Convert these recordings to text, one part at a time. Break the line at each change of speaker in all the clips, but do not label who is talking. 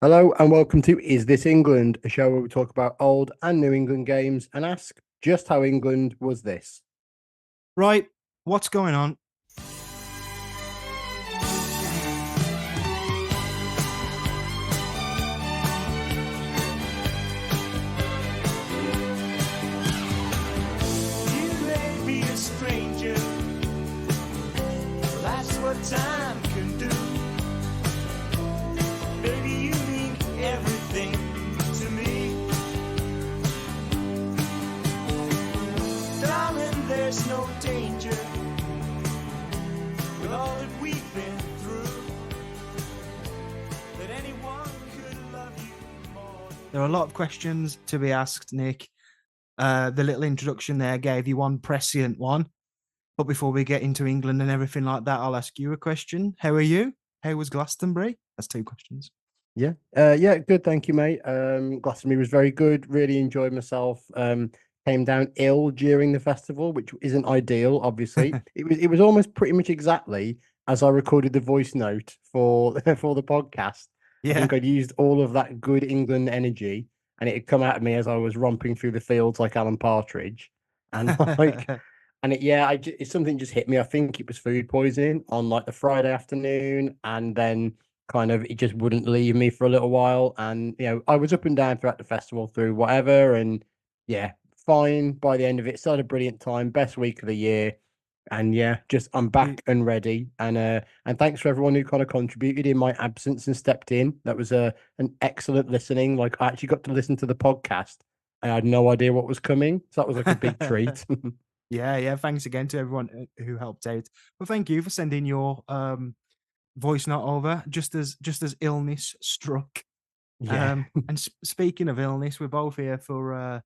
Hello and welcome to Is This England, a show where we talk about old and new England games and ask just how England was this.
Right, what's going on?
You may be a stranger, that's what time can do. Baby, you mean everything to me. Darling, there's no danger with all that we've been through, that anyone could love you more.
There are a lot of questions to be asked, Nick. The little introduction there gave you one prescient one. But before we get into England and everything like that, I'll ask you a question. How are you? How was Glastonbury? That's two questions.
Yeah, good, thank you, mate. Glastonbury was very good, really enjoyed myself. Came down ill during the festival, which isn't ideal, obviously. It was almost pretty much exactly as I recorded the voice note for for the podcast. I
Yeah.
think I'd used all of that good England energy and it had come out of me as I was romping through the fields like Alan Partridge. And like it's something just hit me. I think it was food poisoning on like the Friday afternoon, and then kind of it just wouldn't leave me for a little while. And I was up and down throughout the festival through whatever, and yeah, fine by the end of it. Still had a brilliant time, best week of the year. And yeah, just I'm back and ready. And thanks for everyone who kind of contributed in my absence and stepped in. That was an excellent listening. Like I actually got to listen to the podcast. I had no idea what was coming. So that was like a big treat.
Yeah. Thanks again to everyone who helped out. But thank you for sending your voice note over just as illness struck.
Yeah.
And speaking of illness, we're both here for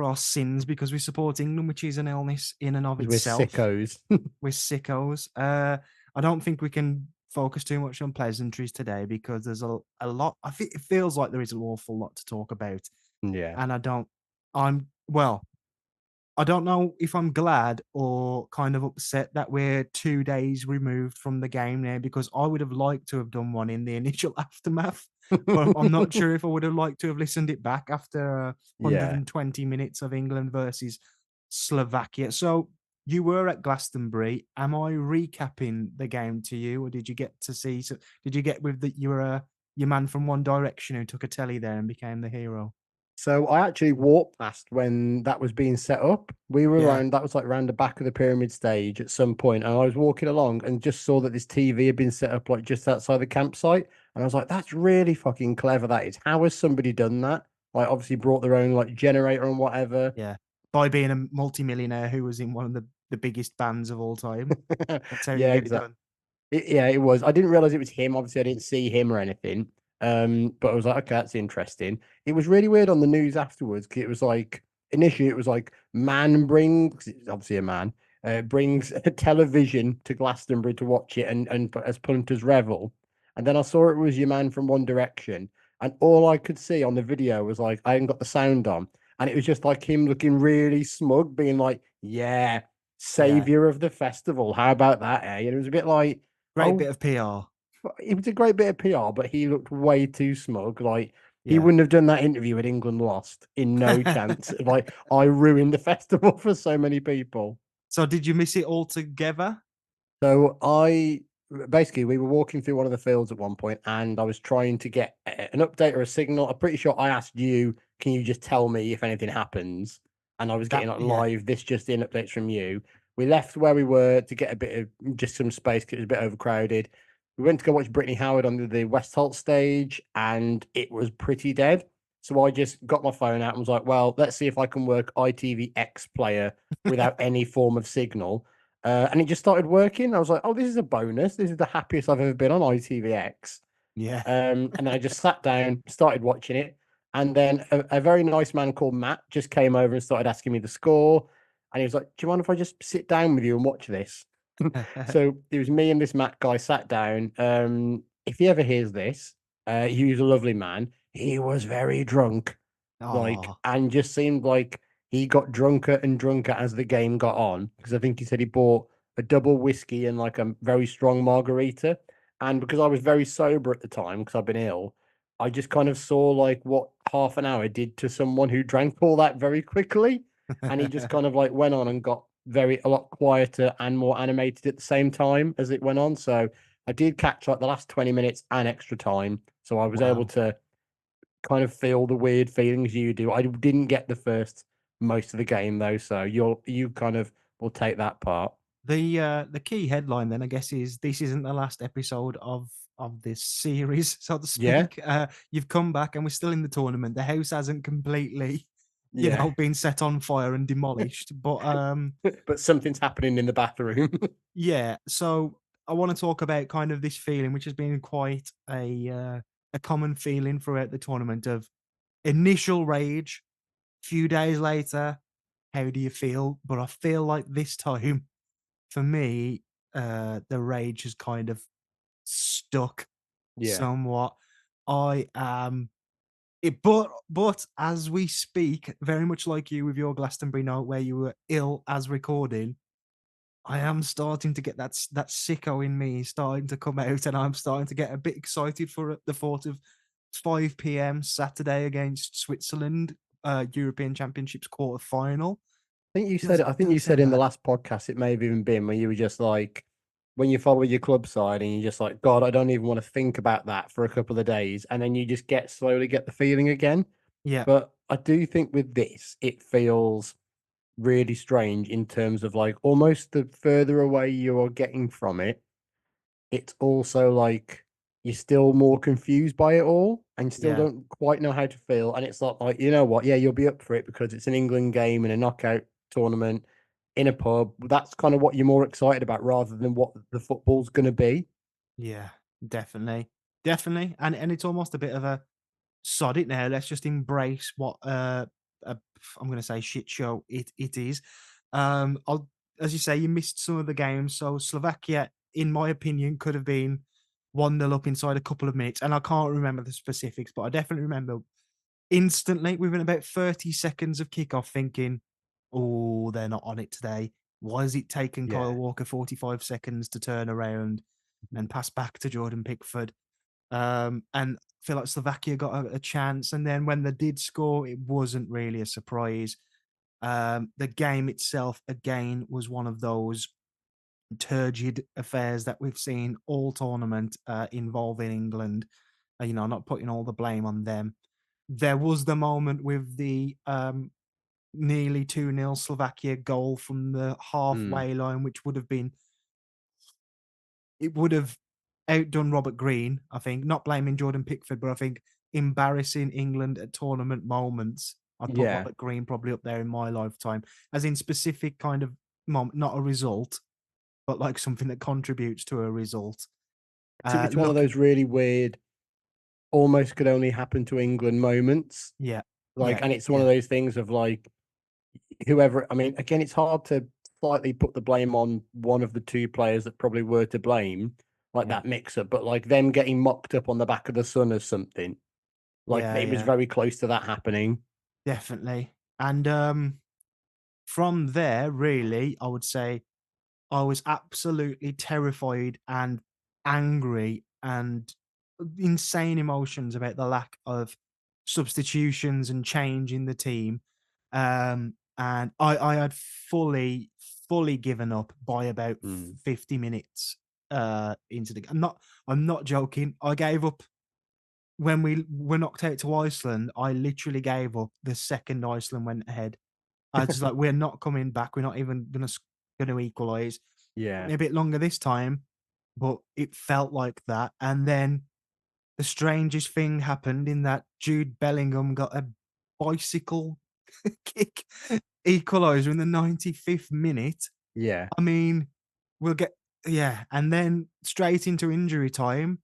our sins because we support England, which is an illness in and of
We're
itself.
sickos.
We're sickos. I don't think we can focus too much on pleasantries today because there's a lot. I think it feels like there is an awful lot to talk about,
Yeah.
and I'm well. I don't know if I'm glad or kind of upset that we're 2 days removed from the game now because I would have liked to have done one in the initial aftermath, but I'm not sure if I would have liked to have listened it back after
Yeah.
120 minutes of England versus Slovakia. So you were at Glastonbury. Am I recapping the game to you, or did you get to see? So did you get with the your man from One Direction who took a telly there and became the hero?
So I actually walked past when that was being set up. We were
Yeah,
around, that was like around the back of the pyramid stage at some point, and I was walking along and just saw that this TV had been set up like just outside the campsite. And I was like, that's really fucking clever. That is. How has somebody done that? Like, obviously brought their own like generator and whatever.
yeah. By being a multimillionaire who was in one of the biggest bands of all time. That's how you
Yeah,
get it
exactly.
done.
Yeah, it was. I didn't realize it was him. Obviously, I didn't see him or anything. But I was like, okay, that's interesting. It was really weird on the news afterwards. 'Cause it was like initially it was like man brings, 'cause it's obviously a man, brings a television to Glastonbury to watch it and as punters revel. And then I saw it was your man from One Direction, and all I could see on the video was like I hadn't got the sound on, and it was just like him looking really smug, being like, "Yeah,
Yeah.
savior of the festival. How about that, eh?" And it was a bit like.
Great
Oh,
bit of PR.
it was a great bit of PR, but he looked way too smug. Like he
Yeah.
wouldn't have done that interview with England lost in no chance. Like I ruined the festival for so many people.
So did you miss it altogether?
So I basically we were walking through one of the fields at one point, and I was trying to get an update or a signal. I'm pretty sure I asked you, "Can you just tell me if anything happens?" And I was getting like
Yeah.
live this just in updates from you. We left where we were to get a bit of just some space because it was a bit overcrowded. We went to go watch Brittany Howard on the Westholt stage, and it was pretty dead. So I just got my phone out and was like, "Well, let's see if I can work ITVX player without any form of signal." And it just started working. I was like, "Oh, this is a bonus. This is the happiest I've ever been on ITVX."
Yeah.
And then I just sat down, started watching it, and then a very nice man called Matt just came over and started asking me the score. And he was like, "Do you mind if I just sit down with you and watch this?" So it was me and this Matt guy sat down. If he ever hears this, he was a lovely man. He was very drunk, like,
Oh,
and just seemed like he got drunker and drunker as the game got on. Because I think he said he bought a double whiskey and like a very strong margarita. And because I was very sober at the time, because I've been ill, I just kind of saw like what half an hour did to someone who drank all that very quickly, and he just kind of like went on and got a lot quieter and more animated at the same time as it went on. So I did catch like the last 20 minutes and extra time, so I was able
Wow.
to kind of feel the weird feelings you do. I didn't get the first most of the game though, so you kind of will take that part.
The key headline then, I guess, is this isn't the last episode of this series, so to
Yeah,
speak. You've come back and we're still in the tournament. The house hasn't completely,
yeah.
been set on fire and demolished. But
But something's happening in the bathroom.
yeah, so I want to talk about kind of this feeling, which has been quite a common feeling throughout the tournament of initial rage. Few days later, how do you feel? But I feel like this time, for me, the rage has kind of stuck
Yeah.
somewhat. I am but as we speak, very much like you with your Glastonbury note where you were ill as recording, I am starting to get that sicko in me starting to come out, and I'm starting to get a bit excited for the thought of 5 p.m. Saturday against Switzerland, European Championships quarter final.
I think you
Does
said
sound
in the
bad.
last podcast, it may have even been when you were just like, when you follow your club side and you're just like, God, I don't even want to think about that for a couple of days. And then you just slowly get the feeling again.
Yeah,
But I do think with this, it feels really strange in terms of like almost the further away you are getting from it, it's also like you're still more confused by it all and you still
yeah,
don't quite know how to feel. And it's like, you know what? Yeah, you'll be up for it because it's an England game and a knockout tournament in a pub. That's kind of what you're more excited about rather than what the football's going to be.
yeah, definitely, definitely, and it's almost a bit of a sod it now. Let's just embrace what a I'm going to say shit show it is. I'll as you say, you missed some of the games, so Slovakia, in my opinion, could have been 1-0 up inside a couple of minutes, and I can't remember the specifics, but I definitely remember instantly within about 30 seconds of kickoff thinking, "Oh, they're not on it today. Why has it taken Kyle
Yeah.
Walker 45 seconds to turn around and pass back to Jordan Pickford?" And I feel like Slovakia got a chance, and then when they did score, it wasn't really a surprise. The game itself, again, was one of those turgid affairs that we've seen all tournament involving England. Not putting all the blame on them. There was the moment with the nearly 2-0 Slovakia goal from the
Mm,
halfway line, which would have outdone Robert Green, I think. Not blaming Jordan Pickford, but I think embarrassing England at tournament moments. I'd put
yeah.
Robert Green probably up there in my lifetime, as in specific kind of moment, not a result, but like something that contributes to a result.
It's one of
Look,
those really weird, almost could only happen to England moments.
yeah,
Like,
yeah,
and it's one of
yeah,
those things of like, whoever, I mean, again, it's hard to slightly put the blame on one of the two players that probably were to blame, like
yeah,
that mix-up, but like them getting mocked up on the back of the sun or something, like
yeah,
it was
yeah,
very close to that happening.
definitely. And from there, really, I would say I was absolutely terrified and angry and insane emotions about the lack of substitutions and change in the team. And I had fully given up by about
Mm.
50 minutes into the I'm not joking. I gave up when we were knocked out to Iceland. I literally gave up the second Iceland went ahead. I just like, we're not coming back. We're not even gonna equalize. Took
Yeah.
me a bit longer this time, but it felt like that. And then the strangest thing happened in that Jude Bellingham got a bicycle kick equalizer in the 95th minute.
Yeah.
I mean, we'll get yeah, and then straight into injury time,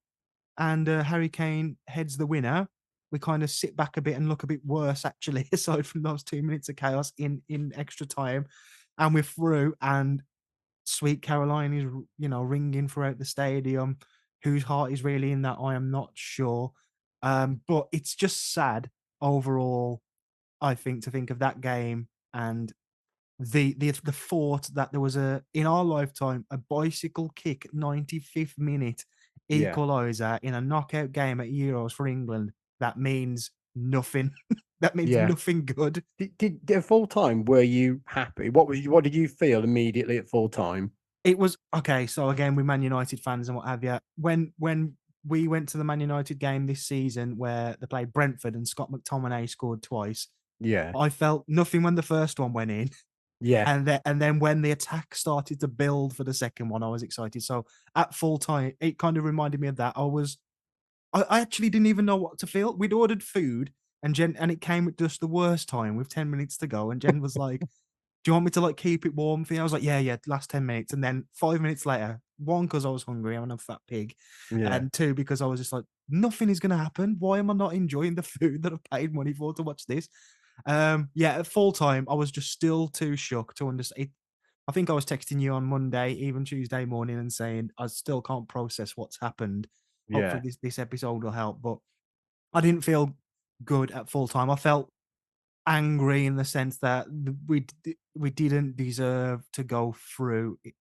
and Harry Kane heads the winner. We kind of sit back a bit and look a bit worse, actually, aside from those 2 minutes of chaos in extra time, and we're through. And Sweet Caroline is, ringing throughout the stadium. Whose heart is really in that? I am not sure. But it's just sad overall, I think, to think of that game and the thought that there was in our lifetime a bicycle kick 95th minute
Yeah.
equaliser in a knockout game at Euros for England. that means nothing. That means
Yeah.
nothing good.
Did at full time, were you happy? What did you feel immediately at full time?
It was okay. So again, we're Man United fans and what have you. When we went to the Man United game this season where they played Brentford and Scott McTominay scored twice,
Yeah.
I felt nothing when the first one went in.
Yeah.
And then when the attack started to build for the second one, I was excited. So at full time, it kind of reminded me of that. I actually didn't even know what to feel. We'd ordered food and it came at just the worst time with 10 minutes to go. And Jen was like, do you want me to like keep it warm for you? I was like, yeah, yeah, last 10 minutes. And then 5 minutes later, one, because I was hungry, I'm a fat pig.
Yeah.
And two, because I was just like, nothing is gonna happen. Why am I not enjoying the food that I've paid money for to watch this? Yeah, at full time, I was just still too shook to understand. I think I was texting you on Monday, even Tuesday morning, and saying I still can't process what's happened. Hopefully,
Yeah.
this episode will help. But I didn't feel good at full time. I felt angry in the sense that we didn't deserve to go through it.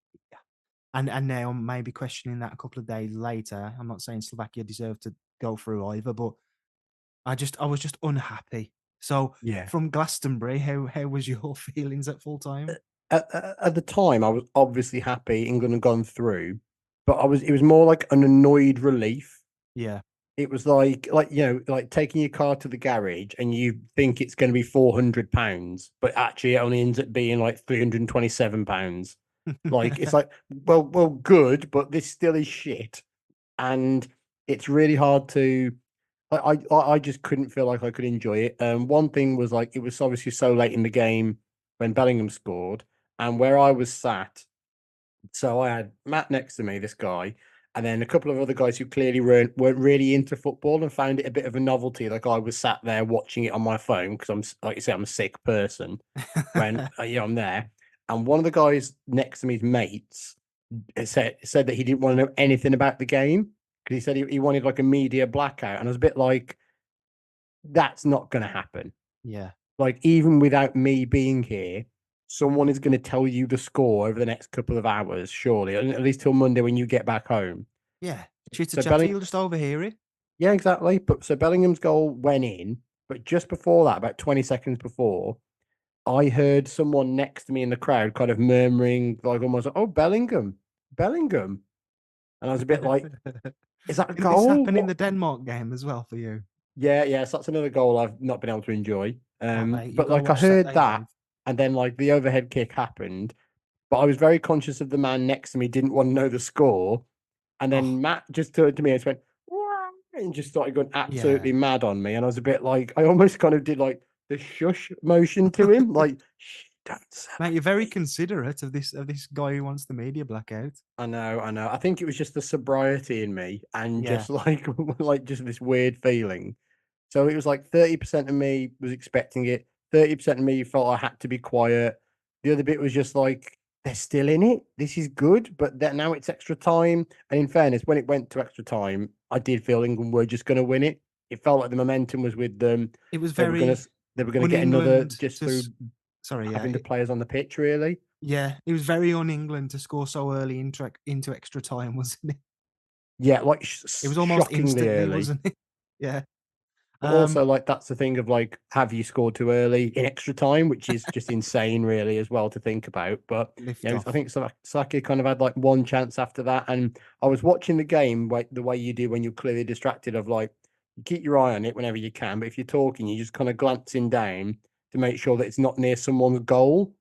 And now I'm maybe questioning that a couple of days later. I'm not saying Slovakia deserved to go through either, but I was just unhappy. So
Yeah.
from Glastonbury, how was your feelings at full time?
At the time, I was obviously happy England had gone through, but it was more like an annoyed relief.
Yeah.
It was like taking your car to the garage and you think it's going to be £400, but actually it only ends up being like £327. Like it's like, well, good, but this still is shit, and it's really hard to. I just couldn't feel like I could enjoy it. One thing was like it was obviously so late in the game when Bellingham scored, and where I was sat, so I had Matt next to me, this guy, and then a couple of other guys who clearly weren't really into football and found it a bit of a novelty. Like I was sat there watching it on my phone because like you say, I'm a sick person. When I'm there, and one of the guys next to me's mates said that he didn't want to know anything about the game because he said he wanted like a media blackout, and I was a bit like, that's not going to happen.
Yeah.
Like, even without me being here, someone is going to tell you the score over the next couple of hours, surely, at least till Monday when you get back home.
Yeah. Chitter
So
chatter, you'll just overhear it.
Yeah, exactly. But so Bellingham's goal went in, but just before that, about 20 seconds before, I heard someone next to me in the crowd kind of murmuring, like almost like, "Oh, Bellingham, Bellingham," and I was a bit like, "Is that a
Did this
goal?
happen in the
What?"
Denmark game as well for you?
Yeah, so that's another goal I've not been able to enjoy.
Oh, mate, you
But
gotta
like I
watch
heard
Saturday
that,
Live.
and then like the overhead kick happened, but I was very conscious of the man next to me didn't want to know the score, and
Oh,
then Matt just turned to me and just went, "Wah," and just started going
yeah.
absolutely mad on me, and I was a bit like, I almost kind of did like the shush motion to him, like, "Shh, don't
Mate, you're very
celebrate."
considerate of this guy who wants the media blackout.
I know. I think it was just the sobriety in me, and
Yeah.
just like like just this weird feeling. So it was like 30% of me was expecting it, 30% of me felt I had to be quiet. The other bit was just like, they're still in it. This is good, but that now it's extra time. And in fairness, when it went to extra time, I did feel England were just going to win it. It felt like the momentum was with them.
It was
They were gonna
very
they were gonna get another
un-England
just
to
through
sorry, yeah.
having the players on the pitch, really.
It was very un-England to score so early into extra time, wasn't it?
Yeah, like
It was almost
shockingly
instantly,
early.
wasn't it? Yeah.
But
Um,
also, like, that's the thing of like, have you scored too early in extra time, which is just insane, really, as well to think about. But
lift
I
off.
think Saki kind of had like one chance after that, and I was watching the game like the way you do when you're clearly distracted. Of like, you keep your eye on it whenever you can, but if you're talking, you just kind of glancing down to make sure that it's not near someone's goal.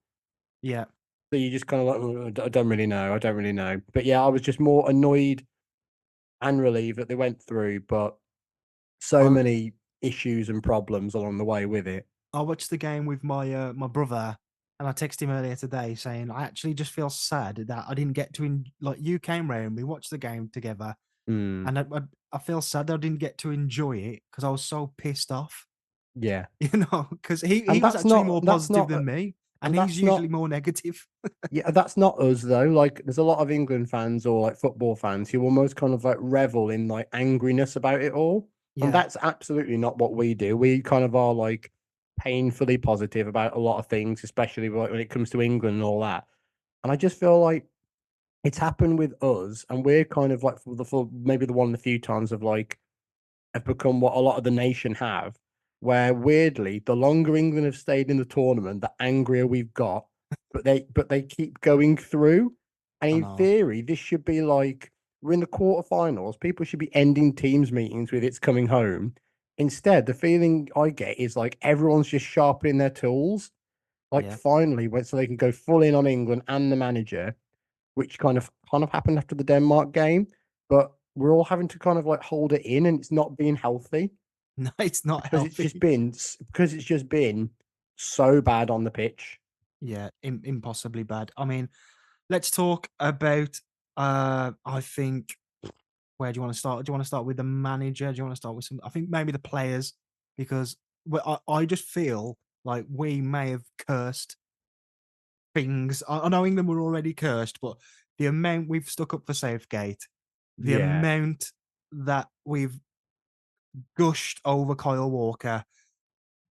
Yeah.
So you just kind of like, "Oh, I don't really know, I don't really know." But yeah, I was just more annoyed and relieved that they went through, but so
I
many issues and problems along the way with it.
I watched the game with my brother, and I texted him earlier today saying I actually just feel sad that I didn't get to like you came round, we watched the game together,
Mm,
and I feel sad that I didn't get to enjoy it because I was so pissed off,
yeah,
because he
and
was actually more positive than me, and
and
he's
that's
usually
not
more negative.
yeah, that's not us though. Like, there's a lot of England fans or like football fans who almost kind of like revel in like angriness about it all, and
Yeah,
that's absolutely not what we do. We kind of are like painfully positive about a lot of things, especially like when it comes to England and all that. And I just feel like it's happened with us, and we're kind of like for maybe the one of the few times of like have become what a lot of the nation have, where weirdly, the longer England have stayed in the tournament, the angrier we've got. But they keep going through. And
I
in
know.
theory, this should be like we're in the quarterfinals. People should be ending teams meetings with it's coming home. Instead, the feeling I get is like everyone's just sharpening their tools. Like
Yeah.
finally, so they can go full in on England and the manager, which kind of happened after the Denmark game. But we're all having to kind of like hold it in, and it's not being healthy
No, it's not
because it's just
healthy.
been because it's just been so bad on the pitch.
Yeah, impossibly bad. I mean, let's talk about. I think where do you want to start? Do you want to start with the manager? Do you want to start with some? I think maybe the players because I just feel like we may have cursed things. I know England were already cursed, but the amount we've stuck up for Southgate, the
Yeah,
amount that we've gushed over Kyle Walker,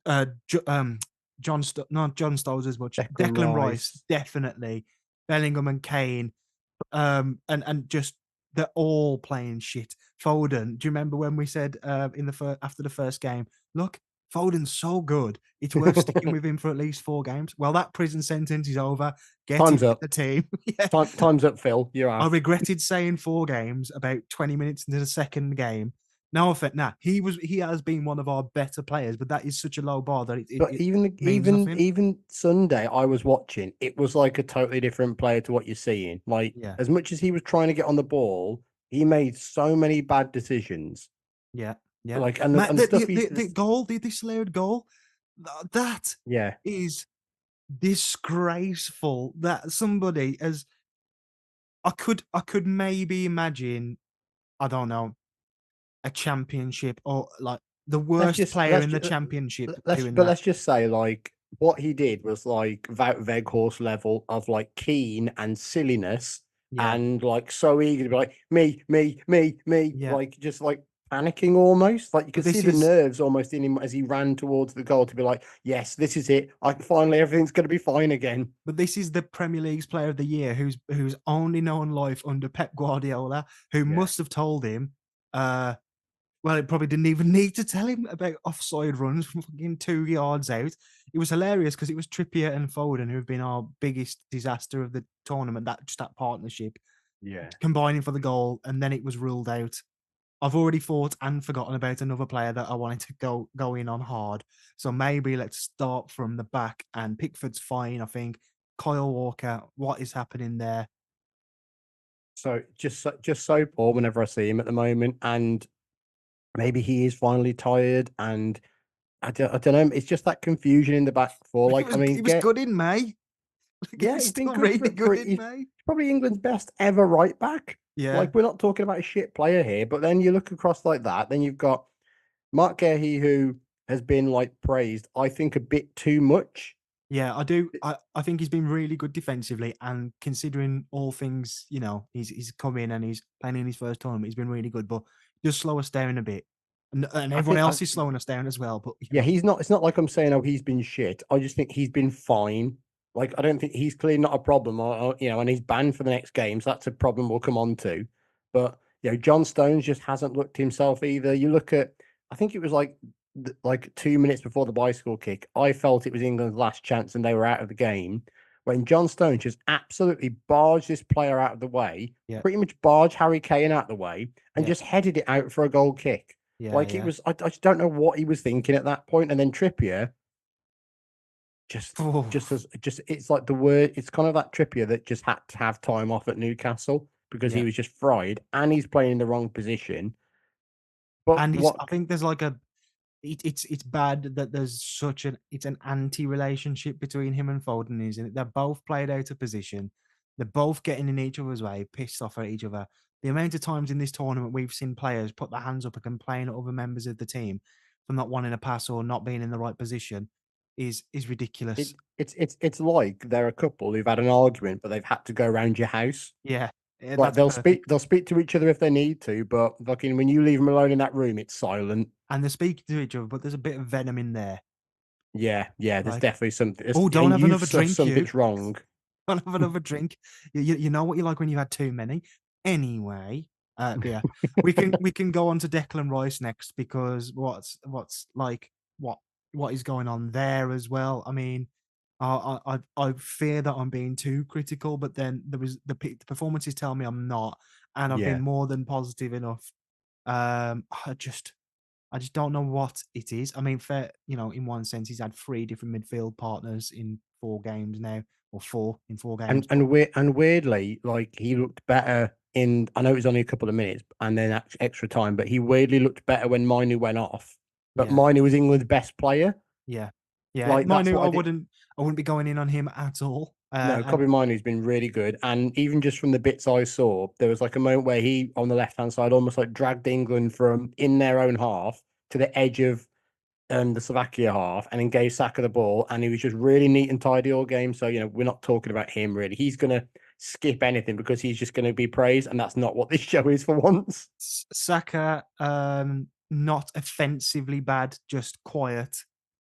uh, Jo- um, not John Stones as much.
Declan
Declan Rice,
Rice.
definitely. Bellingham and Kane, and just they're all playing shit. Foden, do you remember when we said in the after the first game, look, Foden's so good, it's worth sticking with him for at least 4 games. Well, that prison sentence is over. Get him
Time's
in
up.
the team. Yeah.
Time's up, Phil. You're
I
off.
regretted saying 4 games about 20 minutes into the second game. No offense. Nah, he has been one of our better players, but that is such a low bar that
But
it
even
means
even
nothing.
even Sunday, I was watching. It was like a totally different player to what you're seeing. Like
Yeah,
as much as he was trying to get on the ball, he made so many bad decisions.
yeah, yeah.
Like
Matt,
and the stuff he's
the goal, the disallowed goal, that
yeah,
is disgraceful. That somebody as I could maybe imagine, I don't know, a championship or like the worst player
let's
in the
just
championship
let's
doing
but
that.
let's just say like what he did was like Wout Weghorst level of like keen and silliness
Yeah,
and like so eager to be like me,
yeah.
like just like panicking almost. Like you
But
could see
this
the
is
nerves almost in him as he ran towards the goal to be like, yes, this is it. I finally everything's gonna be fine again.
but this is the Premier League's player of the year who's only known life under Pep Guardiola, who
Yeah.
must have told him, well, it probably didn't even need to tell him about offside runs from fucking 2 yards out. It was hilarious because it was Trippier and Foden who have been our biggest disaster of the tournament, that partnership,
Yeah.
combining for the goal, and then it was ruled out. I've already thought and forgotten about another player that I wanted to go in on hard. So maybe let's start from the back. And Pickford's fine, I think. Kyle Walker, what is happening there?
So just so poor whenever I see him at the moment. And maybe he is finally tired and I don't know. It's just that confusion in the back four.
Like
Like, I mean,
it was good in May. Like
yeah,
he's
he's been
still
good
really
for
good in
he's
May.
probably England's best ever right back.
Yeah.
Like, we're not talking about a shit player here, but then you look across like that, then you've got Mark Gahey, who has been like praised, I think, a bit too much.
Yeah, I do. I think he's been really good defensively, and considering all things, he's come in and he's playing in his first tournament. He's been really good, but just slow us down a bit, and
I
everyone
think,
else is slowing us down as well. But
yeah, he's not. It's not like I'm saying, oh, he's been shit. I just think he's been fine. Like, I don't think he's clearly not a problem, and he's banned for the next game, so that's a problem we'll come on to. But John Stones just hasn't looked himself either. You look at, I think it was like 2 minutes before the bicycle kick. I felt it was England's last chance, and they were out of the game when John Stones just absolutely barged this player out of the way,
yeah,
pretty much barged Harry Kane out of the way, and
yeah,
just headed it out for a goal kick.
yeah,
Like it
yeah.
was, I just don't know what he was thinking at that point. And then Trippier just,
Oh,
it's like the word. It's kind of that Trippier that just had to have time off at Newcastle because he
yeah.
was just fried and he's playing in the wrong position. But
And
what?
I think there's like it's bad that there's such it's an anti-relationship between him and Foden, isn't it? They're both played out of position. They're both getting in each other's way, pissed off at each other. The amount of times in this tournament we've seen players put their hands up and complain at other members of the team for not wanting a pass or not being in the right position is ridiculous.
It's like they're a couple who've had an argument, but they've had to go around your house.
Yeah, yeah,
Like
that's perfect.
they'll speak to each other if they need to, but fucking when you leave them alone in that room, it's silent.
And they're speaking to each other, but there's a bit of venom in there.
Yeah. There's
Like,
definitely something,
oh, don't
and
have
you've
another drink, you.
something's wrong.
Don't have another drink. You know what you like when you had too many. Anyway. But yeah, we can go on to Declan Rice next because what's like what is going on there as well. I mean, I fear that I'm being too critical, but then there was the performances tell me I'm not, and I've been
Yeah.
more than positive enough. I just don't know what it is. I mean, fair, in one sense, he's had three different midfield partners in 4 games now, or four in 4 games. But
And weirdly, like he looked better in. I know it was only a couple of minutes and then extra time, but he weirdly looked better when Mainu went off. But
yeah,
Mainu was England's best player.
yeah, yeah.
Like that's
Minu,
what I did.
I wouldn't be going in on him at all.
No,
And
Kobe Mainoo's been really good, and even just from the bits I saw, there was like a moment where he on the left hand side almost like dragged England from in their own half to the edge of the Slovakia half, and then gave Saka the ball, and he was just really neat and tidy all game. So we're not talking about him really. He's gonna skip anything because he's just gonna be praised, and that's not what this show is for once.
Saka, not offensively bad, just quiet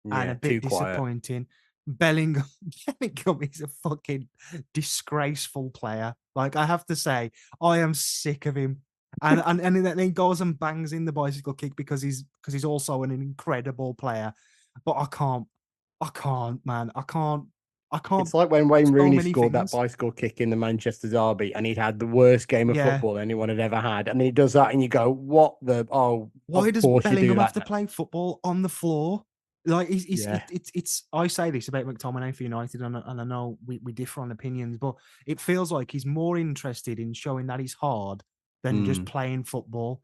and a
Yeah,
bit
too quiet.
disappointing. Bellingham, Bellingham is a fucking disgraceful player. Like I have to say, I am sick of him. And then he goes and bangs in the bicycle kick because he's also an incredible player. But I can't, man. I can't
It's like when
put
Wayne
so
Rooney
many
scored that
things.
bicycle kick in the Manchester derby, and he'd had the worst game of
Yeah.
football anyone had ever had, and then he does that, and you go, "What the? Oh,
Why
of
does
course you do
Bellingham have
that
to
now."
play football on the floor? Like
Yeah.
it's I say this about McTominay for United, and I know we differ on opinions, but it feels like he's more interested in showing that he's hard than just
Mm.
playing football.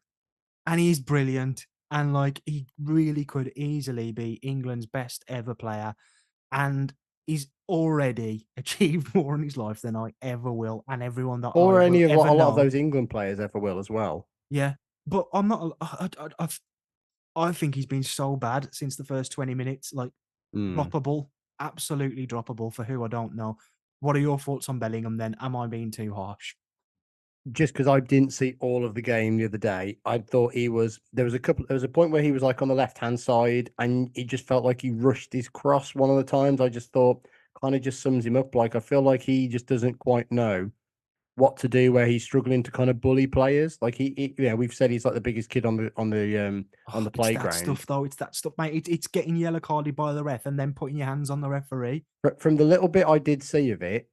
And he's brilliant. And like he really could easily be England's best ever player. And he's already achieved more in his life than I ever will, and everyone that I
Or
will
any of a
ever
lot of
know.
those England players ever will as well.
Yeah. But I'm not I think he's been so bad since the first 20 minutes, like
Mm.
droppable, absolutely droppable for who I don't know. What are your thoughts on Bellingham then? Am I being too harsh?
Just because I didn't see all of the game the other day, I thought he was. There was a point where he was like on the left hand side, and he just felt like he rushed his cross one of the times. I just thought kind of just sums him up. Like I feel like he just doesn't quite know what to do where he's struggling to kind of bully players. Like we've said he's like the biggest kid on
Oh,
the
it's that
playground.
stuff though. It's that stuff, mate. It's getting yellow carded by the ref and then putting your hands on the referee.
But from the little bit I did see of it,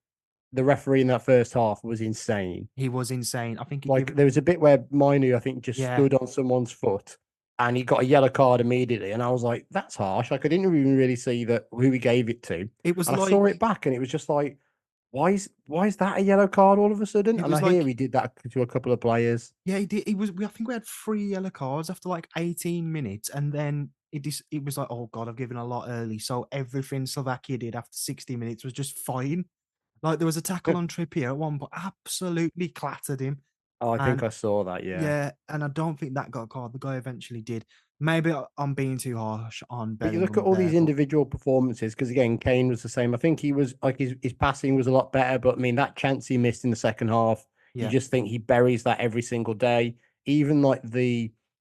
the referee in that first half was insane.
He was insane. I think he
Like
give
there was a bit where Mainu, I think, just
yeah.
stood on someone's foot and he got a yellow card immediately. And I was like, that's harsh. Like I didn't even really see that who he gave it to.
It was
And I saw it
like
back and it was just like, why is that a yellow card all of a sudden?
it
And
was
I hear
like
he did that to a couple of players.
yeah, he did. I think we had 3 yellow cards after like 18 minutes, and then it was like, oh god, I've given a lot early. So everything Slovakia did after 60 minutes was just fine. Like there was a tackle on Trippier at one point, absolutely clattered him.
Oh, I think
And
I saw that, yeah.
yeah, and I don't think that got a card. The guy eventually did. Maybe I'm being too harsh on
But you look at
Bellingham
all
there,
these
but
individual performances, because again, Kane was the same. I think he was like his passing was a lot better, but I mean that chance he missed in the second half, you
yeah,
just think he buries that every single day. Even like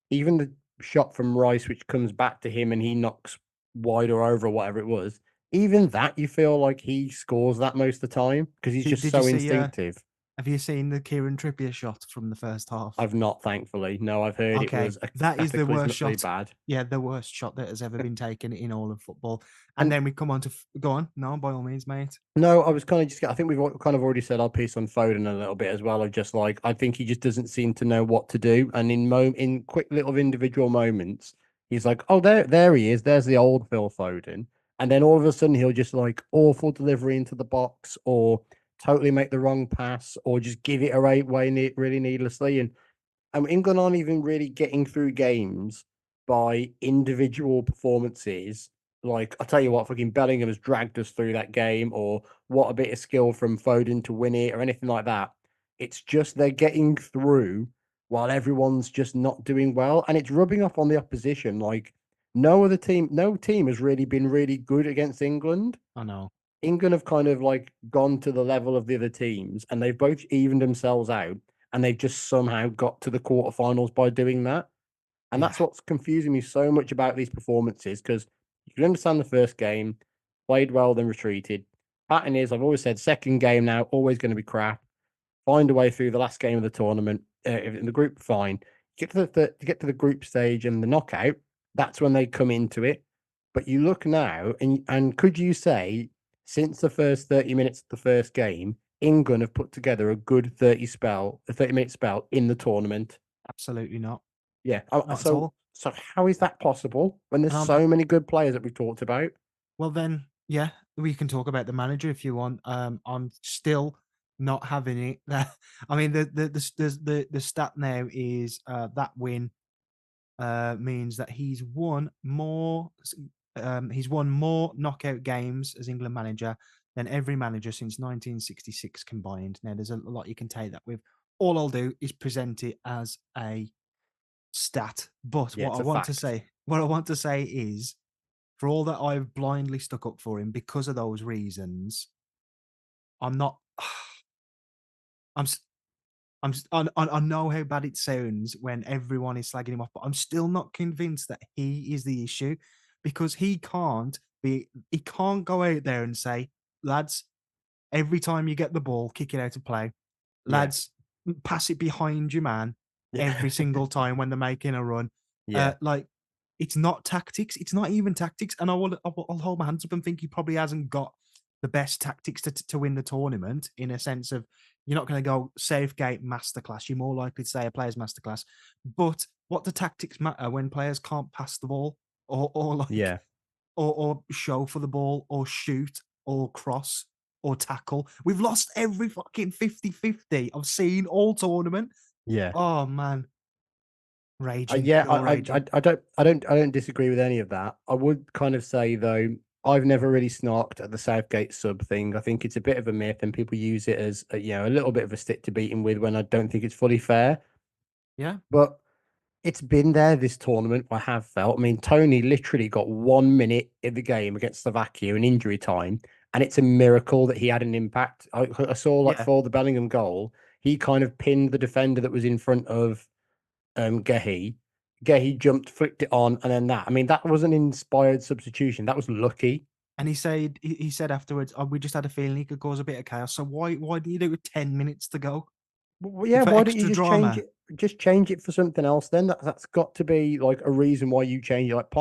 even the shot from Rice, which comes back to him and he knocks wide or over or whatever it was, even that you feel like he scores that most of the time because he's just
did you
so
see?
instinctive.
Have you seen the Kieran Trippier shot from the first half?
I've not, thankfully. No, I've heard it
Okay,
was
that is the worst
cataclysmically
shot.
bad.
Yeah, the worst shot that has ever been taken in all of football. And
And
then we come on to go on. No, by all means, mate.
no, I was kind of just. I think we've kind of already said our piece on Foden a little bit as well. Of just like I think he just doesn't seem to know what to do, and in quick little individual moments, he's like, "Oh, there he is. There's the old Phil Foden," and then all of a sudden he'll just like awful delivery into the box, or totally make the wrong pass, or just give it away really needlessly. And England aren't even really getting through games by individual performances. Like, I tell you what, fucking Bellingham has dragged us through that game, or what a bit of skill from Foden to win it, or anything like that. It's just they're getting through while everyone's just not doing well, and it's rubbing off on the opposition. Like, no team has really been really good against England.
I know.
England have kind of like gone to the level of the other teams and they've both evened themselves out and they've just somehow got to the quarterfinals by doing that. And
Yeah.
that's what's confusing me so much about these performances because you can understand the first game, played well, then retreated. Pattern is, I've always said, second game now, always going to be crap. find a way through the last game of the tournament. In the group, fine. Get to the group stage and the knockout. That's when they come into it. But you look now, and could you say since the first 30 minutes of the first game, England have put together a good 30-minute spell in the tournament?
Absolutely not.
Yeah.
Not at
So
all.
so how is that possible when there's
And
so many good players that we've talked about?
well, then, yeah, we can talk about the manager if you want. I'm still not having it. I mean, the stat now is that win means that he's won more knockout games as England manager than every manager since 1966 combined. Now, there's a lot you can take that with. All I'll do is present it as a stat. But
Yeah, it's a fact.
what I want to say is, for all that I've blindly stuck up for him because of those reasons, I'm not. I'm. s- I know how bad it sounds when everyone is slagging him off, but I'm still not convinced that he is the issue because he can't go out there and say, lads, every time you get the ball, kick it out of play.
Yeah.
Lads, pass it behind your man
Yeah.
every single time when they're making a run.
Yeah.
Like, it's not tactics. It's not even tactics. And I'll hold my hands up and think he probably hasn't got the best tactics to win the tournament in a sense of you're not going to go Southgate masterclass. You're more likely to say a player's masterclass. But what the tactics matter when players can't pass the ball or like
Yeah.
or show for the ball or shoot or cross or tackle. We've lost every fucking 50-50 I've seen all tournament.
Yeah.
Oh man, raging,
Yeah,
pure raging.
I don't disagree with any of that. I would kind of say though, I've never really snarked at the Southgate sub thing. I think it's a bit of a myth, and people use it as a little bit of a stick to beat him with when I don't think it's fully fair.
Yeah,
But it's been there this tournament. I have felt. I mean, Tony literally got 1 minute in the game against Slovakia in injury time, and it's a miracle that he had an impact. I saw like
yeah.
for the Bellingham goal, he kind of pinned the defender that was in front of Gehi. Gehi jumped, flicked it on, and then that. I mean, that was an inspired substitution. That was lucky.
And he said afterwards, "Oh, we just had a feeling he could cause a bit of chaos. So why do you do it with 10 minutes to go
Well, yeah,
for
why don't you
extra
just change
drama?"
it? Just change it for something else. Then that's got to be like a reason why you change it. Like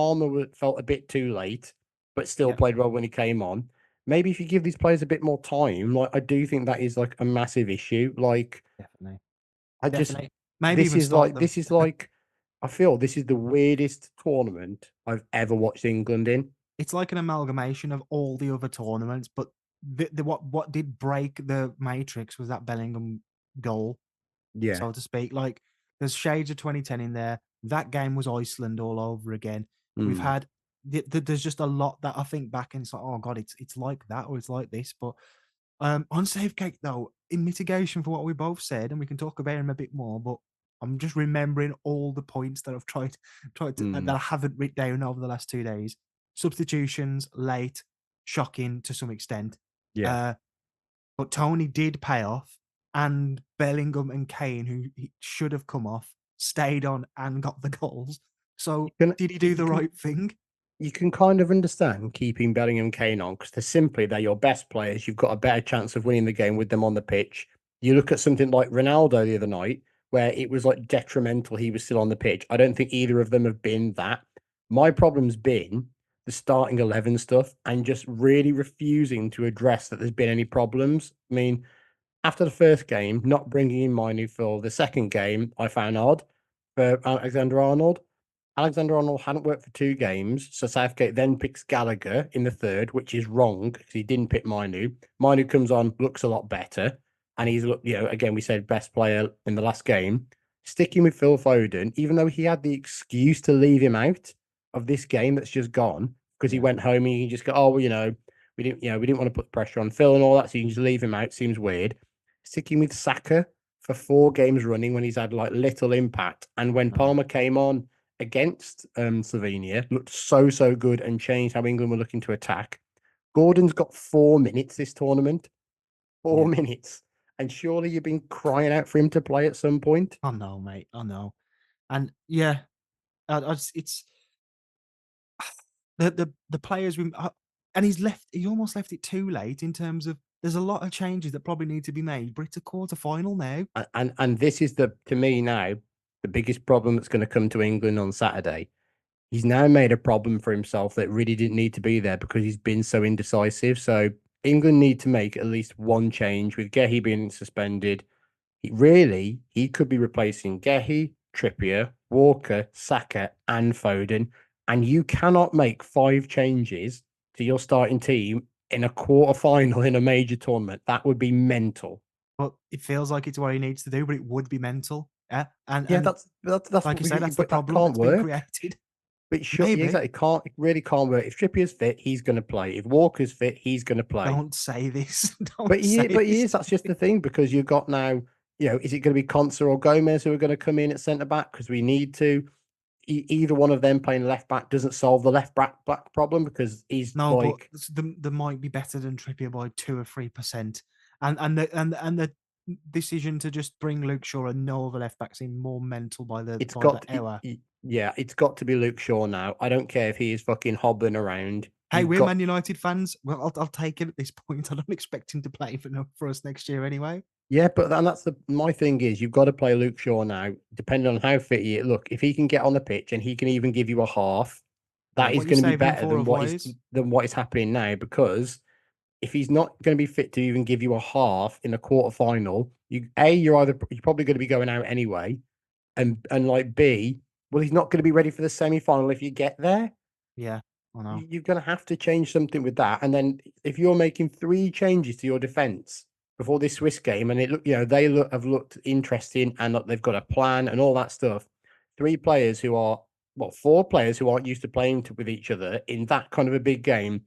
felt a bit too late, but still
Yeah,
played well when he came on. Maybe if you give these players a bit more time, like I do think that is like a massive issue. Like
definitely,
I just
definitely. Maybe even start them.
this is like I feel this is the weirdest tournament I've ever watched England in.
It's like an amalgamation of all the other tournaments, but what did break the matrix was that Bellingham goal,
Yeah.
so to speak. Like there's shades of 2010 in there. That game was Iceland all over again. We've
Mm.
had there's just a lot that I think back and it's like, oh god, it's like that or it's like this. But on Safegate though, in mitigation for what we both said, and we can talk about him a bit more, but I'm just remembering all the points that I've tried to that
Mm.
I haven't written down over the last 2 days. Substitutions, late, shocking to some extent.
Yeah.
Uh, but Tony did pay off, and Bellingham and Kane, who he should have come off, stayed on and got the goals.
You
So
can
did he do
you
the
can
right thing?
you can kind of understand keeping Bellingham and Kane on because they're your best players. You've got a better chance of winning the game with them on the pitch. You look at something like Ronaldo the other night, where it was like detrimental he was still on the pitch. I don't think either of them have been that. My problem's been the starting 11 stuff and just really refusing to address that there's been any problems. I mean, after the first game, not bringing in Minu for the second game, I found odd for Alexander Arnold. Alexander Arnold hadn't worked for 2 games, so Southgate then picks Gallagher in the third, which is wrong because he didn't pick Minu. Minu comes on, looks a lot better, and he's again we said best player in the last game. Sticking with Phil Foden, even though he had the excuse to leave him out of this game that's just gone because he
Yeah,
went home and he just go, oh well, we didn't want to put pressure on Phil and all that, so you can just leave him out. Seems weird. Sticking with Saka for 4 games running when he's had like little impact, and when
no,
Palmer came on against Slovenia, looked so good and changed how England were looking to attack. Gordon's got 4 minutes this tournament, four
yeah.
minutes, and surely you've been crying out for him to play at some point.
I know, mate. I know. And yeah, it's the players and he's almost left it too late in terms of there's a lot of changes that probably need to be made. But it's a quarter final now.
And this is the to me now the biggest problem that's going to come to England on Saturday. He's now made a problem for himself that really didn't need to be there because he's been so indecisive. So England need to make at least one change with Gehi being suspended. He could be replacing Gehi, Trippier, Walker, Saka, and Foden. And you cannot make 5 changes to your starting team in a quarter final in a major tournament. That would be mental.
But it feels like it's what he needs to do, but it would be mental. Yeah.
Yeah,
And
that's
like
what
you say, that's the
but that
problem
can't
that's been
work.
created.
But sure, yeah,
Maybe.
exactly. It really can't work. If Trippier's fit, he's going to play. If Walker's fit, he's going to play.
Don't say this. Don't say
But he
this.
is. That's just the thing because you've got now. Is it going to be Conser or Gomez who are going to come in at centre back because we need to? Either one of them playing left back doesn't solve the left back problem because he's
No, but
like
the might be better than Trippier by 2 or 3%. And the decision to just bring Luke Shaw and no other left back seemed more mental by the
it's
by the
got.
hour.
Yeah, it's got to be Luke Shaw now. I don't care if he is fucking hobbling around.
Hey,
You've
we're
got
Man United fans. Well, I'll take it at this point. I don't expect him to play for us next year anyway.
Yeah, but and that's my thing is you've got to play Luke Shaw now, depending on how fit he is. Look, if he can get on the pitch and he can even give you a half,
Yeah,
that is
what you
going to be
saving him
better
for otherwise?
than what is happening now. Because if he's not going to be fit to even give you a half in a quarter final, you're probably going to be going out anyway, and like B, well, he's not going to be ready for the semi final if you get there.
Yeah, I know.
You're going to have to change something with that. And then if you're making 3 changes to your defense before this Swiss game, and have looked interesting and they've got a plan and all that stuff. 3 players who are 4 players who aren't used to playing with each other in that kind of a big game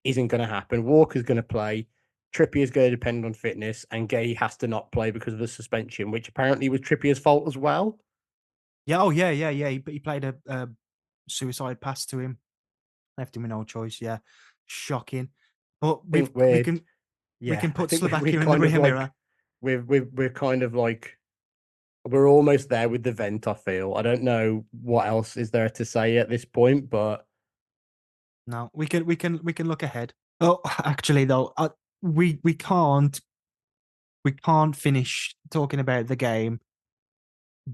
isn't going to happen. Walker's going to play. Trippier's going to depend on fitness, and Gay has to not play because of the suspension, which apparently was Trippier's fault as well.
Yeah, oh yeah. He played a suicide pass to him, left him with no choice. Yeah, shocking. But
I think
we can
I
put
think we're
Slovakia in the
kind of
rear
like
mirror.
we're kind of like we're almost there with the vent. I feel I don't know what else is there to say at this point, but
No, we can look ahead. Oh, actually, though, we can't finish talking about the game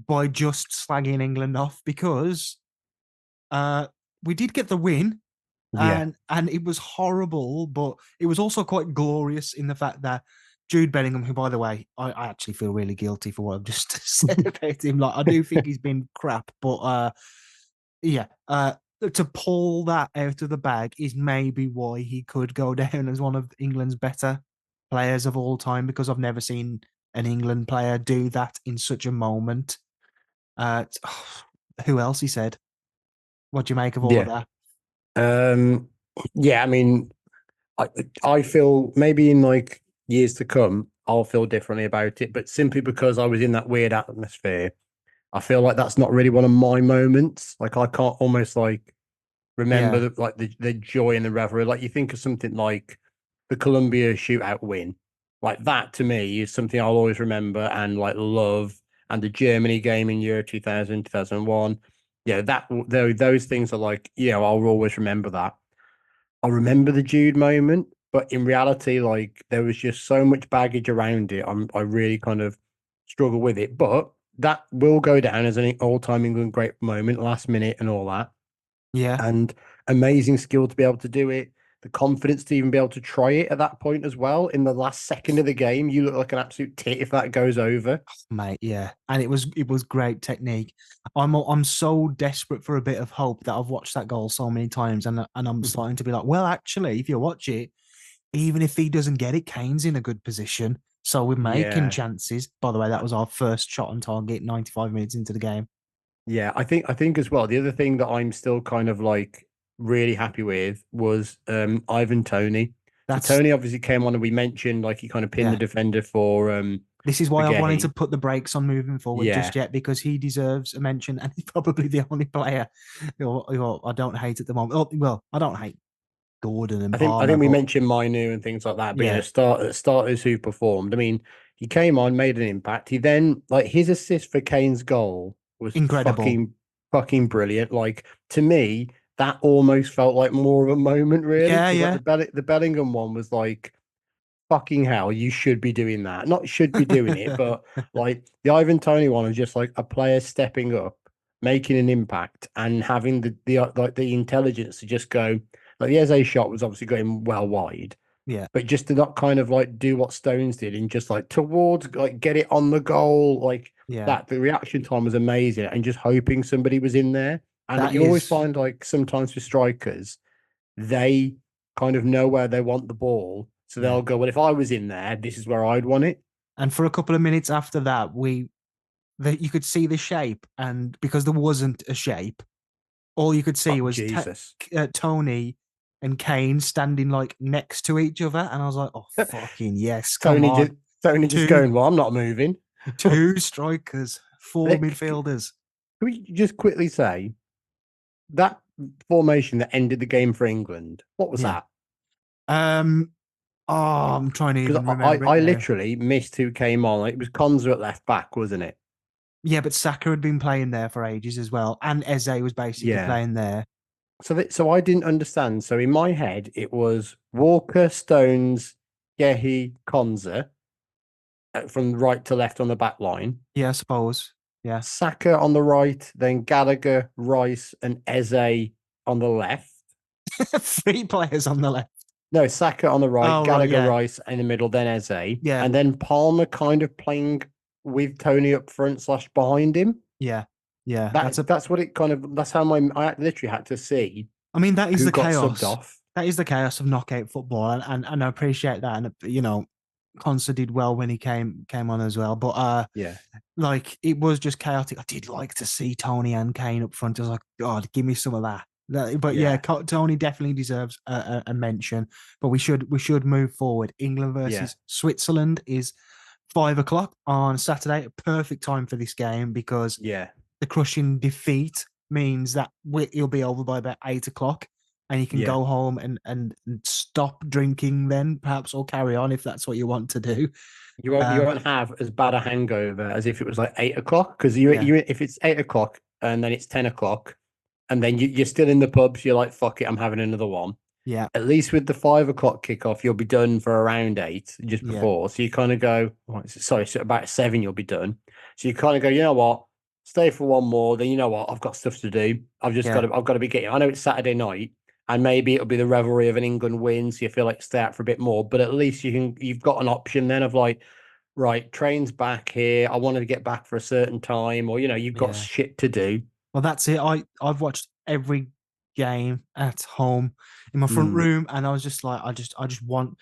by just slagging England off because uh we did get the win
yeah,
and it was horrible, but it was also quite glorious in the fact that Jude Bellingham, who by the way, I actually feel really guilty for what I've just said about him. Like I do think he's been crap, but yeah, to pull that out of the bag is maybe why he could go down as one of England's better players of all time because I've never seen an England player do that in such a moment. Who else he said? What do you make of all of
yeah,
that?
um, yeah. I mean, I I feel maybe in like years to come, I'll feel differently about it, but simply because I was in that weird atmosphere, I feel like that's not really one of my moments. Like I can't almost like remember
Yeah,
the joy and the revelry. Like you think of something like the Columbia shootout win, like that to me is something I'll always remember and like love. And the Germany game in year 2000, 2001. Yeah, those things are like, I'll always remember that. I remember the Jude moment, but in reality, like there was just so much baggage around it. I really kind of struggle with it, but that will go down as an all-time England great moment, last minute and all that,
yeah.
and amazing skill to be able to do it. The confidence to even be able to try it at that point as well. In the last second of the game, you look like an absolute tit if that goes over.
Mate, yeah, and it was great technique. I'm so desperate for a bit of hope that I've watched that goal so many times, and I'm starting to be like, well, actually, if you watch it, even if he doesn't get it, Kane's in a good position, so we're making
Yeah.
chances. By the way, that was our first shot on target, 95 minutes into the game.
Yeah, I think as well. The other thing that I'm still kind of like really happy with was Ivan Tony. So
That's
Tony obviously came on and we mentioned like he kind of pinned the
yeah.
defender for
This is why I've wanted to
Gehi.
put the brakes on moving forward just
Yeah.
yet because he deserves a mention, and he's probably the only player who I don't hate at the moment. Oh, well, I don't hate Gordon and
I
Palmer,
think we
but
mentioned Mainu and things like that, but
yeah,
starters who performed. I mean, he came on, made an impact. He then like his assist for Kane's goal was
incredible.
fucking brilliant. Like to me, that almost felt like more of a moment, really,
Yeah,
because like
yeah.
the Bellingham one was like fucking hell, you should be doing that. Not should be doing it, but like the Ivan Tony one is just like a player stepping up, making an impact, and having the intelligence to just go. Like the Eze shot was obviously going well wide,
Yeah,
but just to not kind of like do what Stones did and just like towards like get it on the goal like
yeah.
that. The reaction time was amazing, and just hoping somebody was in there. And
That
you always
is,
find like sometimes with strikers, they kind of know where they want the ball. So
yeah.
they'll go, well, if I was in there, this is where I'd want it.
And for a couple of minutes after that, you could see the shape, and because there wasn't a shape, all you could
Oh,
see was
Jesus.
Tony and Kane standing like next to each other, and I was like, "Oh fucking yes, come
Tony
on,
just Tony just
two
going, well, I'm not moving.
two strikers, four
Can
midfielders."
we just quickly say that formation that ended the game for England? What was
Yeah.
that?
Um. Oh, I'm trying to
Because
even
I,
remember it
I
now.
literally missed who came on. It was Konza at left back, wasn't it?
Yeah, but Saka had been playing there for ages as well, and Eze was basically
Yeah.
playing there.
So I didn't understand. So in my head, it was Walker, Stones, Gehi, Konza from right to left on the back line.
Yeah, I suppose. Yeah.
Saka on the right, then Gallagher, Rice, and Eze on the left.
Three players on the left.
No, Saka on the right,
Oh, right.
Gallagher,
Yeah.
Rice in the middle, then Eze,
Yeah.
and then Palmer kind of playing with Tony up front slash behind him.
Yeah. Yeah.
That's what it kind of. That's how I literally had to see
I mean, that is
who
the
got subbed
chaos.
off.
That is the chaos of knockout football, and I appreciate that. And Conser did well when he came on as well. But
Yeah,
like it was just chaotic. I did like to see Tony and Kane up front. I was like, God, give me some of that. But yeah,
yeah,
Tony definitely deserves a mention. But we should move forward. England
yeah,
versus Switzerland is 5 o'clock on Saturday. A perfect time for this game because
yeah.
the crushing defeat means that he'll be over by about 8 o'clock, and you can
Yeah,
go home and stop drinking then, perhaps, or carry on if that's what you want to do.
you
Um,
won't have as bad a hangover as if it was like 8 o'clock because
yeah,
if it's 8 o'clock and then it's 10 o'clock and then you're still in the pubs, you're like, fuck it, I'm having another one.
yeah,
At least with the 5 o'clock kickoff, you'll be done for around 8 just
yeah,
before. So you kind of go, sorry, so about 7 you'll be done. So you kind of go, you know what? Stay for one more. Then you know what? I've got stuff to do.
yeah,
I've got to be getting. I know it's Saturday night, and maybe it'll be the revelry of an England win, so you feel like stay out for a bit more. But at least you've got an option then of like, right, train's back here. I wanted to get back for a certain time, or you've got
yeah.
shit to do.
Well, that's it. I've watched every game at home in my front
Mm,
room, and I was just like, I just want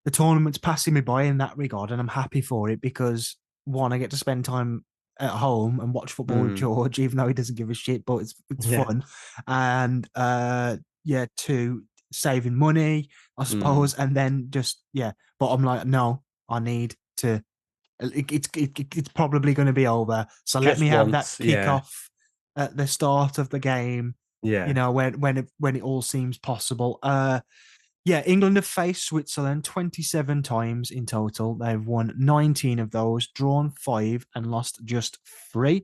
the tournament's passing me by in that regard, and I'm happy for it because one, I get to spend time at home and watch football with
mm,
George, even though he doesn't give a shit, but it's
yeah.
fun, and yeah, two, saving money, I
Mm.
suppose, and then just yeah. But I'm like, no, I need to. It's probably going to be over. So let me
Just
have that
once, yeah,
kickoff at the start of the game.
yeah.
When it all seems possible. Yeah, England have faced Switzerland 27 times in total. They've won 19 of those, drawn 5, and lost just 3.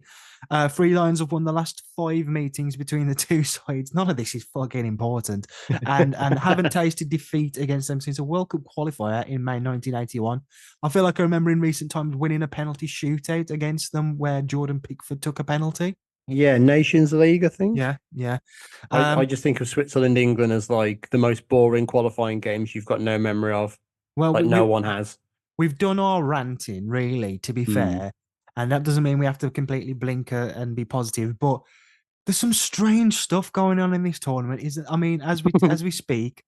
Three Lions have won the last 5 meetings between the two sides. None of this is fucking important. And haven't tasted defeat against them since a World Cup qualifier in May 1981. I feel like I remember in recent times winning a penalty shootout against them where Jordan Pickford took a penalty.
Yeah, Nations League, I think.
Yeah, yeah.
I just think of Switzerland, England as like the most boring qualifying games you've got no memory of.
Well,
Like no one has.
we've done our ranting, really, to be
Mm.
fair. And that doesn't mean we have to completely blinker and be positive, but there's some strange stuff going on in this tournament. I mean, as we speak,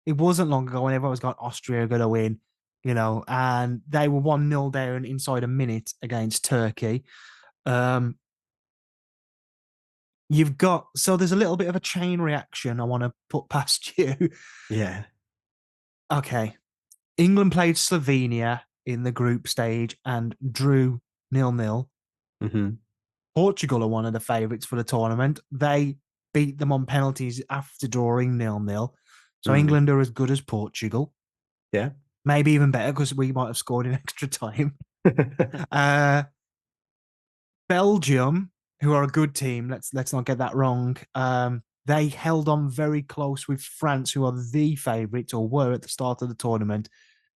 it wasn't long ago when everyone was going Austria are gonna win, and they were 1-0 down inside a minute against Turkey. Um, so there's a little bit of a chain reaction I want to put past you.
Yeah.
Okay. England played Slovenia in the group stage and drew 0-0.
Hmm.
Portugal are one of the favourites for the tournament. They beat them on penalties after drawing 0-0. So
Mm.
England are as good as Portugal.
Yeah.
Maybe even better because we might have scored in extra time. Uh, Belgium, who are a good team, let's not get that wrong. They held on very close with France, who are the favourites or were at the start of the tournament.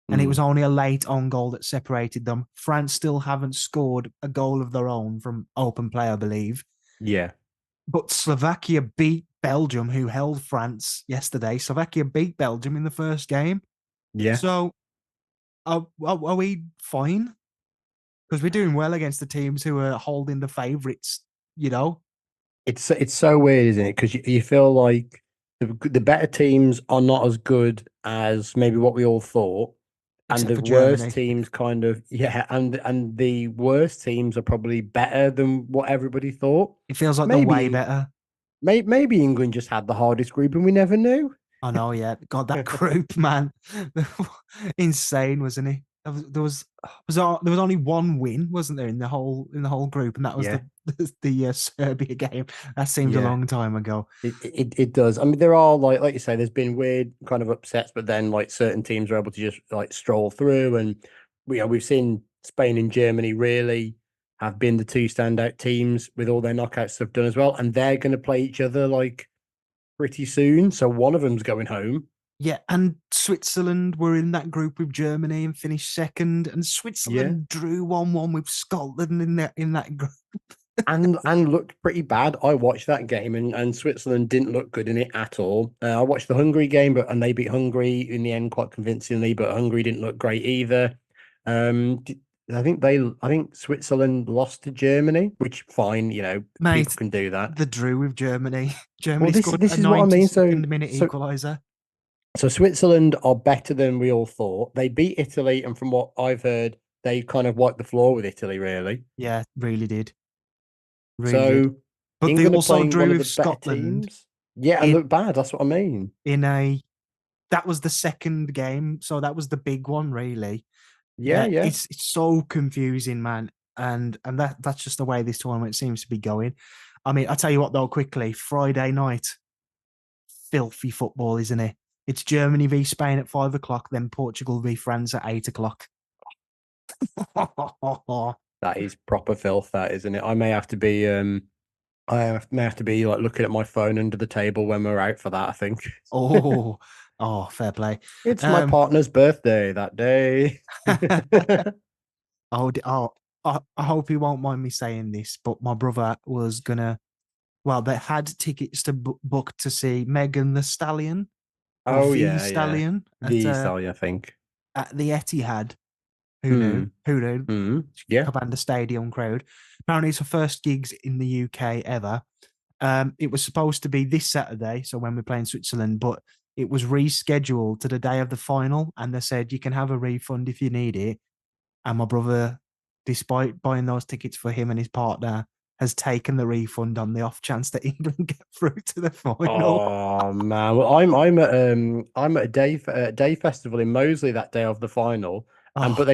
and it was
Mm.
only a late on goal that separated them. France still haven't scored a goal of their own from open play, I believe.
Yeah.
But Slovakia beat Belgium, who held France yesterday. Slovakia beat Belgium in the first game.
Yeah.
So are we fine? Because we're doing well against the teams who are holding the favourites, you know,
It's so weird, isn't it? Because you feel like the better teams are not as good as maybe what we all thought, and
except
the
for
worst
Germany.
teams kind of yeah, and the worst teams are probably better than what everybody thought.
It feels like they're way
Maybe
better.
maybe England just had the hardest group and we never knew.
I know, yeah. God, that group, man, insane, wasn't it? There was only one win, wasn't there, in the whole group, and that was
Yeah,
the Serbia game. That seems a
yeah.
long time ago.
It does. I mean, there are like you say, there's been weird kind of upsets, but then like certain teams are able to just like stroll through, and we've seen Spain and Germany really have been the two standout teams with all their knockout stuff done as well, and they're going to play each other like pretty soon. So one of them's going home.
Yeah, and Switzerland were in that group with Germany and finished second, and
Yeah.
Switzerland drew 1-1 with Scotland in that group.
And looked pretty bad. I watched that game and Switzerland didn't look good in it at all. I watched the Hungary game, and they beat Hungary in the end quite convincingly, but Hungary didn't look great either. I think Switzerland lost to Germany, which fine, people
Mate,
can do that.
the drew with Germany.
Well,
Germany
this
scored a
this is what I mean.
92nd minute equaliser.
So Switzerland are better than we all thought. They beat Italy, and from what I've heard, they kind of wiped the floor with Italy, really.
Yeah, really did. Really did.
So
But they
England are
also
playing one
drew
of
with
the better
Scotland
teams. Yeah, and
in
look bad. That's what I mean.
in a that was the second game, so that was the big one, really.
Yeah,
Yeah,
yeah.
it's so confusing, man. And that's just the way this tournament seems to be going. I mean, I'll tell you what though, quickly, Friday night, filthy football, isn't it? It's Germany v Spain at 5 o'clock, then Portugal v France at 8 o'clock.
That is proper filth, that isn't it? I may have to be may have to be like looking at my phone under the table when we're out for that, I think.
Oh, fair play.
It's my
Um,
partner's birthday that day.
I hope he won't mind me saying this, but my brother was gonna. Well, they had tickets to book to see Megan the Stallion or
Oh
the
yeah, yeah.
Stallion
The Stallion, I think.
at the Etihad. Who knew?
Hmm.
Who knew?
Hmm. Yeah.
Commander Stadium crowd. Apparently, it's her first gigs in the UK ever. It was supposed to be this Saturday, so when we're playing Switzerland, but it was rescheduled to the day of the final, and they said you can have a refund if you need it. And my brother, despite buying those tickets for him and his partner, has taken the refund on the off chance that England get through to the final.
Oh man. Well, I'm at a day festival in Moseley that day of the final. And
Oh,
but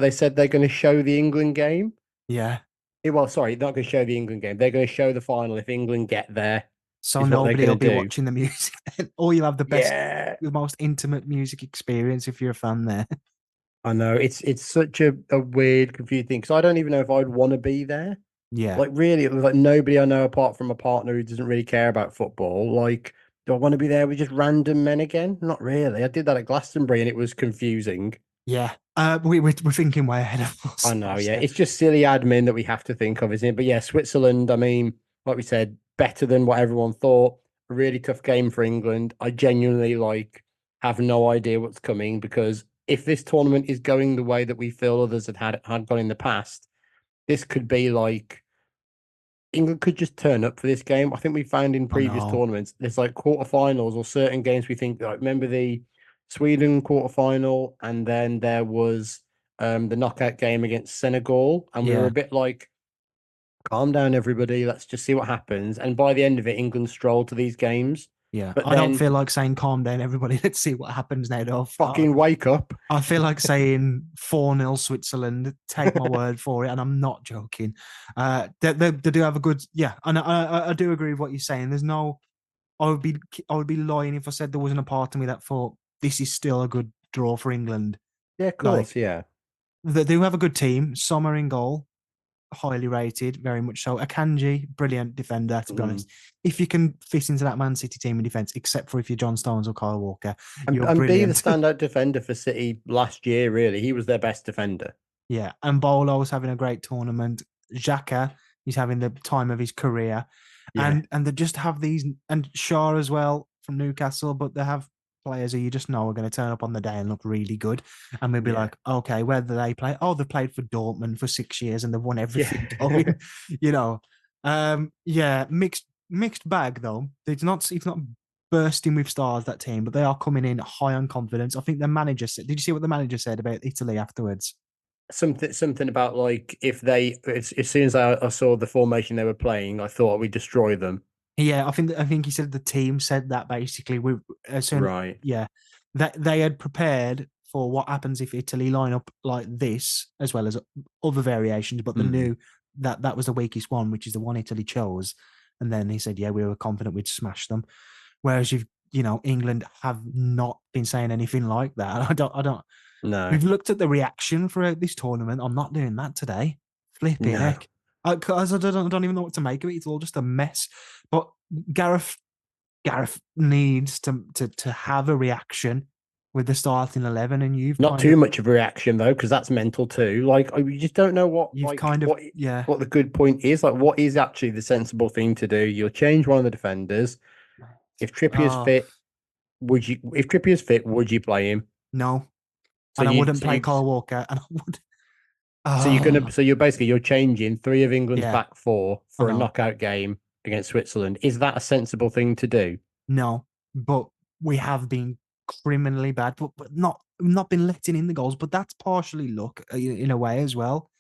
they said they're going to show the England game.
yeah.
Well, sorry, they're not going to show the England game. They're going to show the final if England get there,
So
is what they're
nobody will
going
be
to do.
watching the music, then, or you'll have
Yeah,
the most intimate music experience if you're a fan there.
I know. It's such a weird, confusing thing because I don't even know if I'd want to be there.
Yeah,
Like, really, like nobody I know apart from a partner who doesn't really care about football. Like, do I want to be there with just random men again? Not really. I did that at Glastonbury and it was confusing.
yeah. We're thinking way ahead of
I
us.
know, yeah. It's just silly admin that we have to think of, isn't it? But yeah, Switzerland, I mean, like we said, better than what everyone thought. A really tough game for England. I genuinely like have no idea what's coming because if this tournament is going the way that we feel others had gone in the past, this could be like England could just turn up for this game. I think we found in
I
previous
know.
tournaments, there's like quarterfinals or certain games we think like remember the Sweden quarterfinal, and then there was the knockout game against Senegal, and we were
Yeah,
a bit like, calm down, everybody, let's just see what happens. And by the end of it, England strolled to these games.
yeah.
But
I don't
then
feel like saying calm down, everybody. Let's see what happens now, though.
fucking wake up.
I feel like saying 4-0 Switzerland, take my word for it, and I'm not joking. They do have a good, yeah, and I do agree with what you're saying. There's no, I would be lying if I said there wasn't a part of me that thought this is still a good draw for England.
Yeah, of
Like
course, yeah.
they do have a good team. Some are in goal. highly rated, very much so. Akanji, brilliant defender, to be
Mm.
honest. If you can fit into that Man City team in defence, except for if you're John Stones or Kyle Walker, you're
And be the
brilliant.
standout defender for City last year. Really, he was their best defender.
Yeah, and Bolo's having a great tournament. Xhaka, he's having the time of his career,
Yeah,
and they just have these, and Shaw as well from Newcastle, but they have players who you just know are going to turn up on the day and look really good, and we'll be
yeah,
like, okay, where do they play? Oh, they played for Dortmund for 6 years and they've won everything
yeah.
going, you know. Yeah, mixed bag though. It's not bursting with stars, that team, but they are coming in high on confidence. I think the manager said. Did you see what the manager said about Italy afterwards?
Something about like if they as soon as I saw the formation they were playing, I thought we'd destroy them.
Yeah, I think he said the team said that basically. We as soon
Right.
yeah, that they had prepared for what happens if Italy line up like this, as well as other variations, but they
Mm.
knew that that was the weakest one, which is the one Italy chose. And then he said, yeah, we were confident we'd smash them. Whereas England have not been saying anything like that. I don't.
No,
We've looked at the reaction throughout this tournament. I'm not doing that today. Flipping
no,
heck. Because I don't even know what to make of it. It's all just a mess. But Gareth Gareth needs to have a reaction with the starting 11, and
not too much of a reaction though, because that's mental too. Like you just don't know what
you've
like
kind of yeah.
what the good point is. Like what is actually the sensible thing to do? You'll change one of the defenders. If Trippier's
Oh
fit, would you? If Trippier's fit, would you play him?
no,
So
and I
you
wouldn't
so
play
you
Kyle Walker, and I would.
so you're gonna
Oh
so you're basically you're changing three of England's
yeah,
back four
I
for a
know.
knockout game against Switzerland. Is that a sensible thing to do?
No, but we have been criminally bad, but not been letting in the goals. But that's partially luck in a way as well.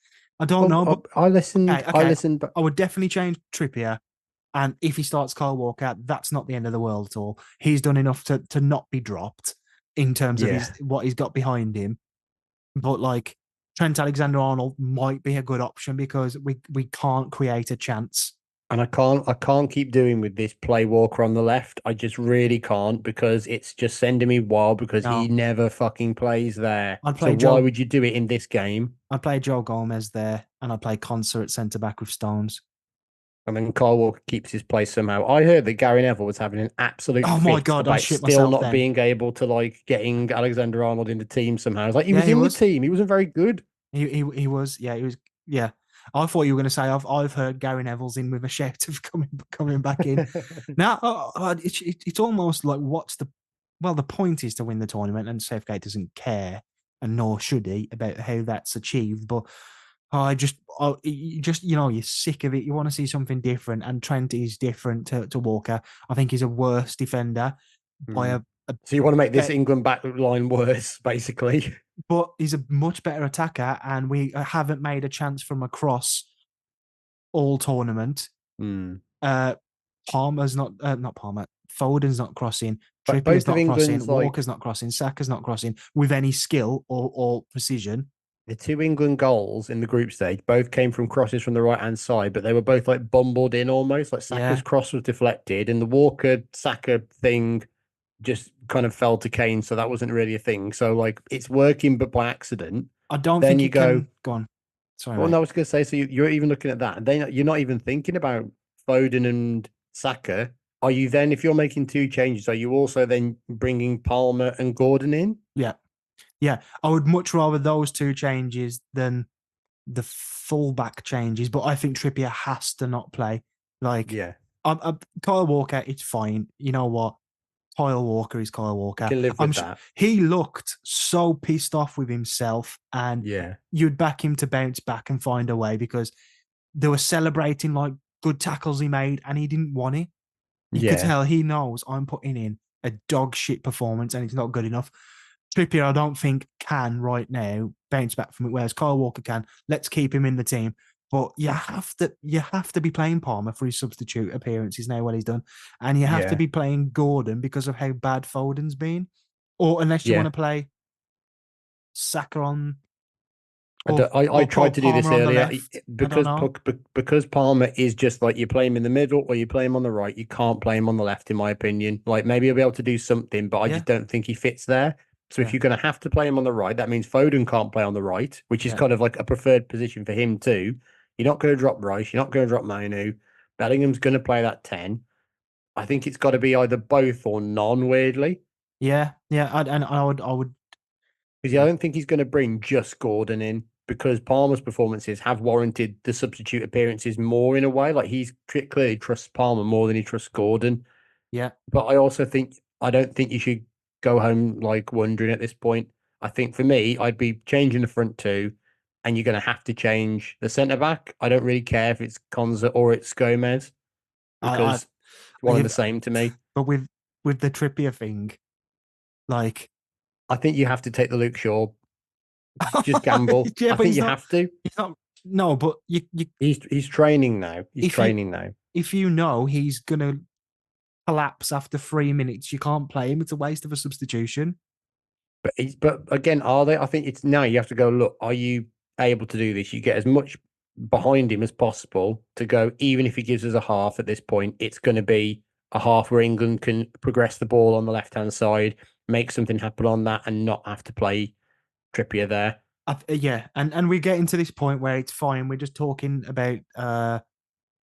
I don't know, but
Well, I listened.
okay,
I
okay.
listened, but
I would definitely change Trippier. And if he starts Kyle Walker, that's not the end of the world at all. He's done enough to not be dropped in terms of
yeah.
his what he's got behind him. But like Trent Alexander-Arnold might be a good option because we can't create a chance.
And I can't keep doing with this play Walker on the left. I just really can't because it's just sending me wild because he
No,
never fucking plays there.
I'd
So
play
why
Joe.
would you do it in this game?
I'd play Joe Gomez there, and I'd play Concert at centre back with Stones.
And then Kyle Walker keeps his place somehow. I heard that Gary Neville was having an absolute
Oh my
fit
god, I
about
shit
still
myself
not
then.
being able to like getting Alexander Arnold in the team somehow. It's like he
Yeah,
was
he
in the
was.
team. He wasn't very good.
He was. Yeah, he was. Yeah. I thought you were going to say I've heard Gary Neville's in with a shout of coming back in. Now it's almost like the point is to win the tournament, and Southgate doesn't care, and nor should he, about how that's achieved. But you're sick of it. You want to see something different, and Trent is different to Walker. I think he's a worse defender by
Hmm.
a
So you want to make this
bet,
England back line worse, basically.
but he's a much better attacker, and we haven't made a chance from across all tournament.
Hmm.
Uh, Palmer's not Palmer. Foden's not crossing.
But
Trippier's
both of
not crossing.
England's like
Walker's not crossing. Saka's not crossing with any skill or precision.
the two England goals in the group stage both came from crosses from the right hand side, but they were both like bumbled in almost. Like Saka's
Yeah,
cross was deflected, and the Walker Saka thing just kind of fell to Kane, so that wasn't really a thing. So like it's working, but by accident.
I don't
Then
think
you
you
go,
can go on. Sorry,
well, no,
mate.
I was going to say, so you're even looking at that, and then you're not even thinking about Foden and Saka. Are you then, if you're making two changes, are you also then bringing Palmer and Gordon in?
Yeah, yeah. I would much rather those two changes than the fullback changes. But I think Trippier has to not play. Like,
Yeah,
Kyle Walker, it's fine. You know what? Kyle Walker is Kyle
you
Walker.
can live
I'm
with
sure
that.
he looked so pissed off with himself, and
Yeah,
you'd back him to bounce back and find a way because they were celebrating like good tackles he made, and he didn't want it. You could
yeah,
tell he knows I'm putting in a dog shit performance, and it's not good enough. Trippier, I don't think can right now bounce back from it, whereas Kyle Walker can. Let's keep him in the team. But you have to be playing Palmer for his substitute appearances now, what he's done, and you have to
yeah,
be playing Gordon because of how bad Foden's been, or unless you want
yeah.
to play Saka on
I,
or
I
or
tried to do this
Palmer on the
earlier
left. I don't
because
know.
because Palmer is just like you play him in the middle or you play him on the right. You can't play him on the left, in my opinion. Like maybe he'll be able to do something, but I
Yeah,
just don't think he fits there. So if
yeah,
you're going to have to play him on the right, that means Foden can't play on the right, which is
yeah,
kind of like a preferred position for him too. You're not going to drop Rice. You're not going to drop Manu. Bellingham's going to play that 10. I think it's got to be either both or none, weirdly.
Yeah, yeah, and I would,
Because I don't think he's going to bring just Gordon in because Palmer's performances have warranted the substitute appearances more in a way. Like he's clearly trusts Palmer more than he trusts Gordon.
yeah.
But I also think I don't think you should go home like wondering at this point. I think for me, I'd be changing the front two, and you're going to have to change the centre back. I don't really care if it's Konza or it's Gomez
I,
because it's one and the
give,
same to me.
but with the Trippier thing, like,
I think you have to take the Luke Shaw. Just gamble.
yeah,
I
but
think you have to.
he's not. No, but you
He's training now. He's
if you
training now.
if you know he's gonna collapse after 3 minutes, you can't play him. It's a waste of a substitution.
But again, are they? I think it's now you have to go look. Are you able to do this? You get as much behind him as possible to go. Even if he gives us a half at this point, it's going to be a half where England can progress the ball on the left hand side, make something happen on that, and not have to play Trippier there.
Yeah, and we're getting to this point where it's fine. We're just talking about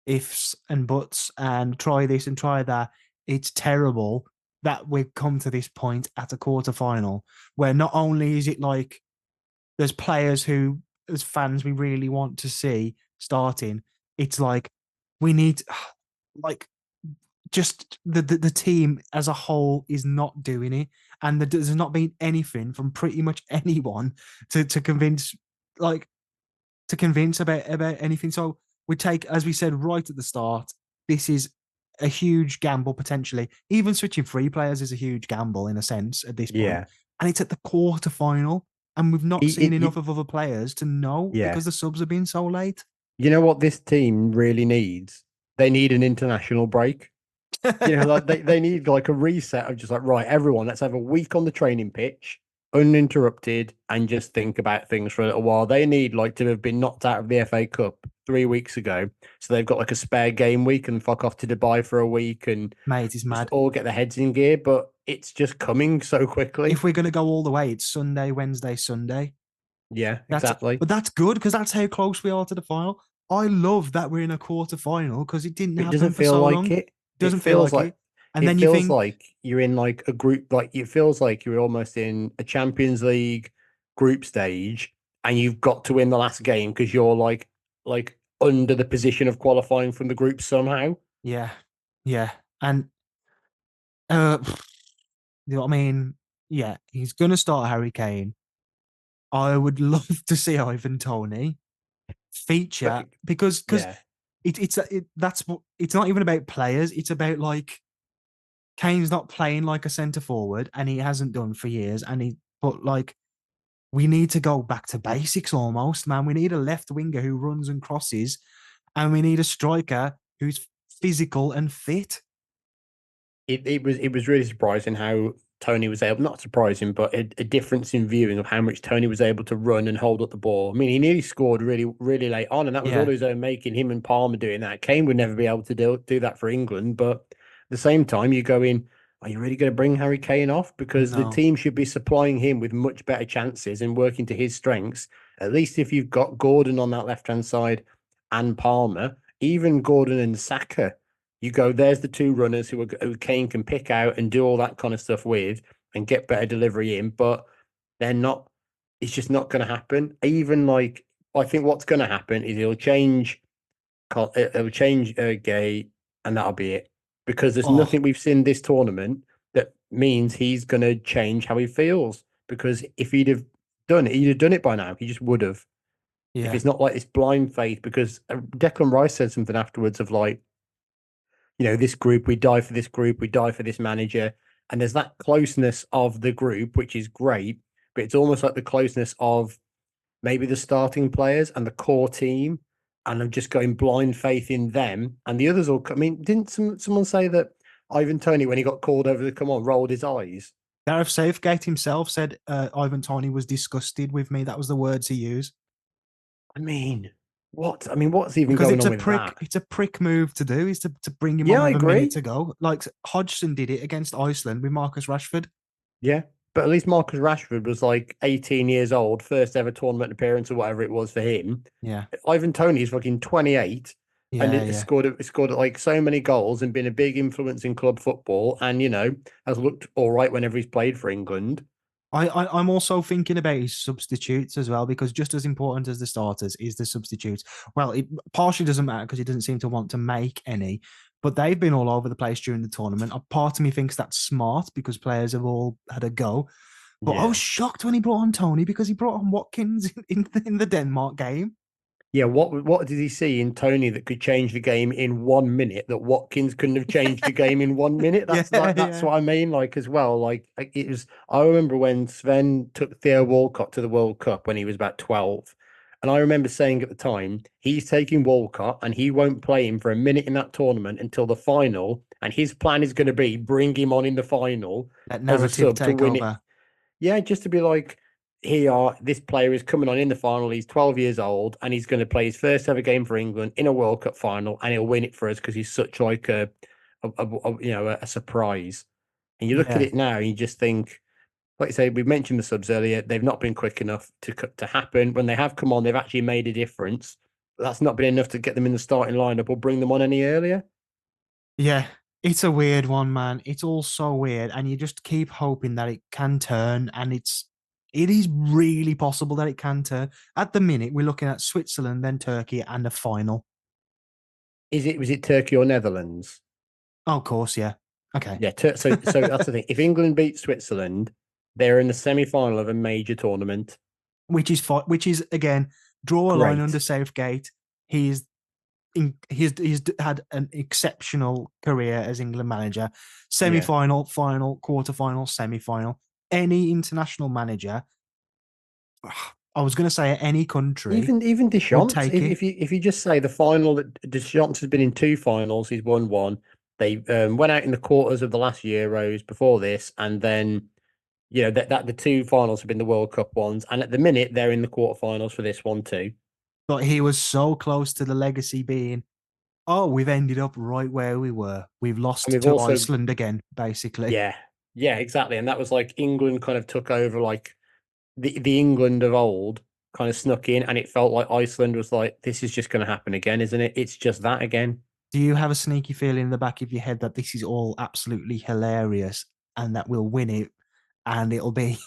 ifs and buts and try this and try that. It's terrible that we've come to this point at a quarter final where not only is it like there's players who, as fans, we really want to see starting, it's like we need, like, just the team as a whole is not doing it. And there's not been anything from pretty much anyone to convince, like, to convince about anything. So we take, as we said right at the start, this is a huge gamble potentially. Even switching three players is a huge gamble in a sense at this point.
Yeah,
And it's at the quarter final, and we've not
He-
seen
it-
enough of other players to know
yeah.
because the subs have been so late.
You know what this team really needs? They need an international break. Like they need like a reset of just like, right, everyone, let's have a week on the training pitch, uninterrupted, and just think about things for a little while. They need like to have been knocked out of the FA Cup 3 weeks ago. So they've got like a spare game week and fuck off to Dubai for a week and
Mate, it's
just
mad.
all get their heads in gear. But it's just coming so quickly.
If we're going to go all the way, it's Sunday, Wednesday, Sunday.
Yeah,
That's
exactly.
but that's good because that's how close we are to the final. I love that we're in a quarter final because it didn't
It
happen
doesn't
for
feel
so
like
long.
it. It
Doesn't feel
feels
like
like
it. And then you think,
you're in like a group, like it feels like you're almost in a Champions League group stage, and you've got to win the last game because you're like under the position of qualifying from the group somehow.
yeah, yeah, and uh, you know what I mean? Yeah, he's gonna start Harry Kane. I would love to see Ivan Tony
But
feature because
yeah,
that's what it's not even about players. It's about like Kane's not playing like a centre forward, and he hasn't done for years. But like we need to go back to basics almost, man. We need a left winger who runs and crosses, and we need a striker who's physical and fit.
it was really surprising how Tony was able, not surprising, but a difference in viewing of how much Tony was able to run and hold up the ball. I mean, he nearly scored really, really late on, and that was all
Yeah,
his own making, him and Palmer doing that. Kane would never be able to do that for England, but at the same time, you go in, are you really going to bring Harry Kane off? Because the
no,
team should be supplying him with much better chances and working to his strengths. At least if you've got Gordon on that left-hand side and Palmer, even Gordon and Saka, you go, there's the two runners who Kane can pick out and do all that kind of stuff with and get better delivery in, but they're not, it's just not going to happen. Even like, I think what's going to happen is it'll change Gay, and that'll be it. Because there's
oh
nothing we've seen this tournament that means he's going to change how he feels. Because if he'd have done it by now. He just would have. If
yeah,
it's not like this blind faith, because Declan Rice said something afterwards of like, this group, we die for this group, we die for this manager. And there's that closeness of the group, which is great, but it's almost like the closeness of maybe the starting players and the core team. And I'm just going blind faith in them. And the others all, I mean, didn't someone say that Ivan Tony, when he got called over to come on, rolled his eyes?
Gareth Southgate himself said Ivan Tony was disgusted with me. That was the words he used.
I mean, what? I mean, what's even
Because
going on with that?
it's a prick move to do is to bring him
Yeah,
on
I
with a minute
agree.
to go. Like Hodgson did it against Iceland with Marcus Rashford.
Yeah. but at least Marcus Rashford was like 18 years old, first ever tournament appearance or whatever it was for him.
Yeah.
Ivan Toney's fucking 28 and
Yeah,
it
yeah.
scored like so many goals and been a big influence in club football and has looked all right whenever he's played for England.
I'm also thinking about his substitutes as well, because just as important as the starters is the substitutes. Well, it partially doesn't matter because he doesn't seem to want to make any, but they've been all over the place during the tournament. A part of me thinks that's smart because players have all had a go. But I was
Yeah.
shocked when he brought on Tony because he brought on Watkins in the Denmark game.
Yeah, what did he see in Tony that could change the game in 1 minute that Watkins couldn't have changed the game in 1 minute?
Yeah,
That's
yeah.
what I mean. Like as well, like it was. I remember when Sven took Theo Walcott to the World Cup when he was about 12, and I remember saying at the time he's taking Walcott and he won't play him for a minute in that tournament until the final, and his plan is going to be bring him on in the final
Let
as a
narrative
sub to
take
win it.
over.
Yeah, just to be like, this player is coming on in the final. He's 12 years old and he's going to play his first ever game for England in a World Cup final and he'll win it for us because he's such like a surprise. And you look at
Yeah.
it now and you just think, like I say, we mentioned the subs earlier, they've not been quick enough to happen. When they have come on, they've actually made a difference. But that's not been enough to get them in the starting lineup or bring them on any earlier.
Yeah, it's a weird one, man. It's all so weird, and you just keep hoping that it can turn, and it is really possible that it can turn. At the minute, we're looking at Switzerland, then Turkey, and a final.
Was it Turkey or Netherlands?
Oh, of course, yeah. Okay,
Yeah, so that's the thing. If England beat Switzerland, they're in the semi-final of a major tournament.
which is again, draw a line under
Great.
Southgate. He's had an exceptional career as England manager.
Yeah.
Semi-final, final, quarter-final, semi-final. Any international manager, I was going to say any country
Even
would
Deschamps,
take it.
if you just say the final that Deschamps has been in two finals, he's won one. They went out in the quarters of the last Euros before this, and then that the two finals have been the World Cup ones, and at the minute they're in the quarterfinals for this one too.
But he was so close to the legacy being, oh, we've ended up right where we were. We've
And
lost
we've
to
also
Iceland again, basically.
yeah, yeah, exactly. And that was like England kind of took over like the England of old kind of snuck in, and it felt like Iceland was like, this is just going to happen again, isn't it? It's just that again.
Do you have a sneaky feeling in the back of your head that this is all absolutely hilarious and that we'll win it and it'll be,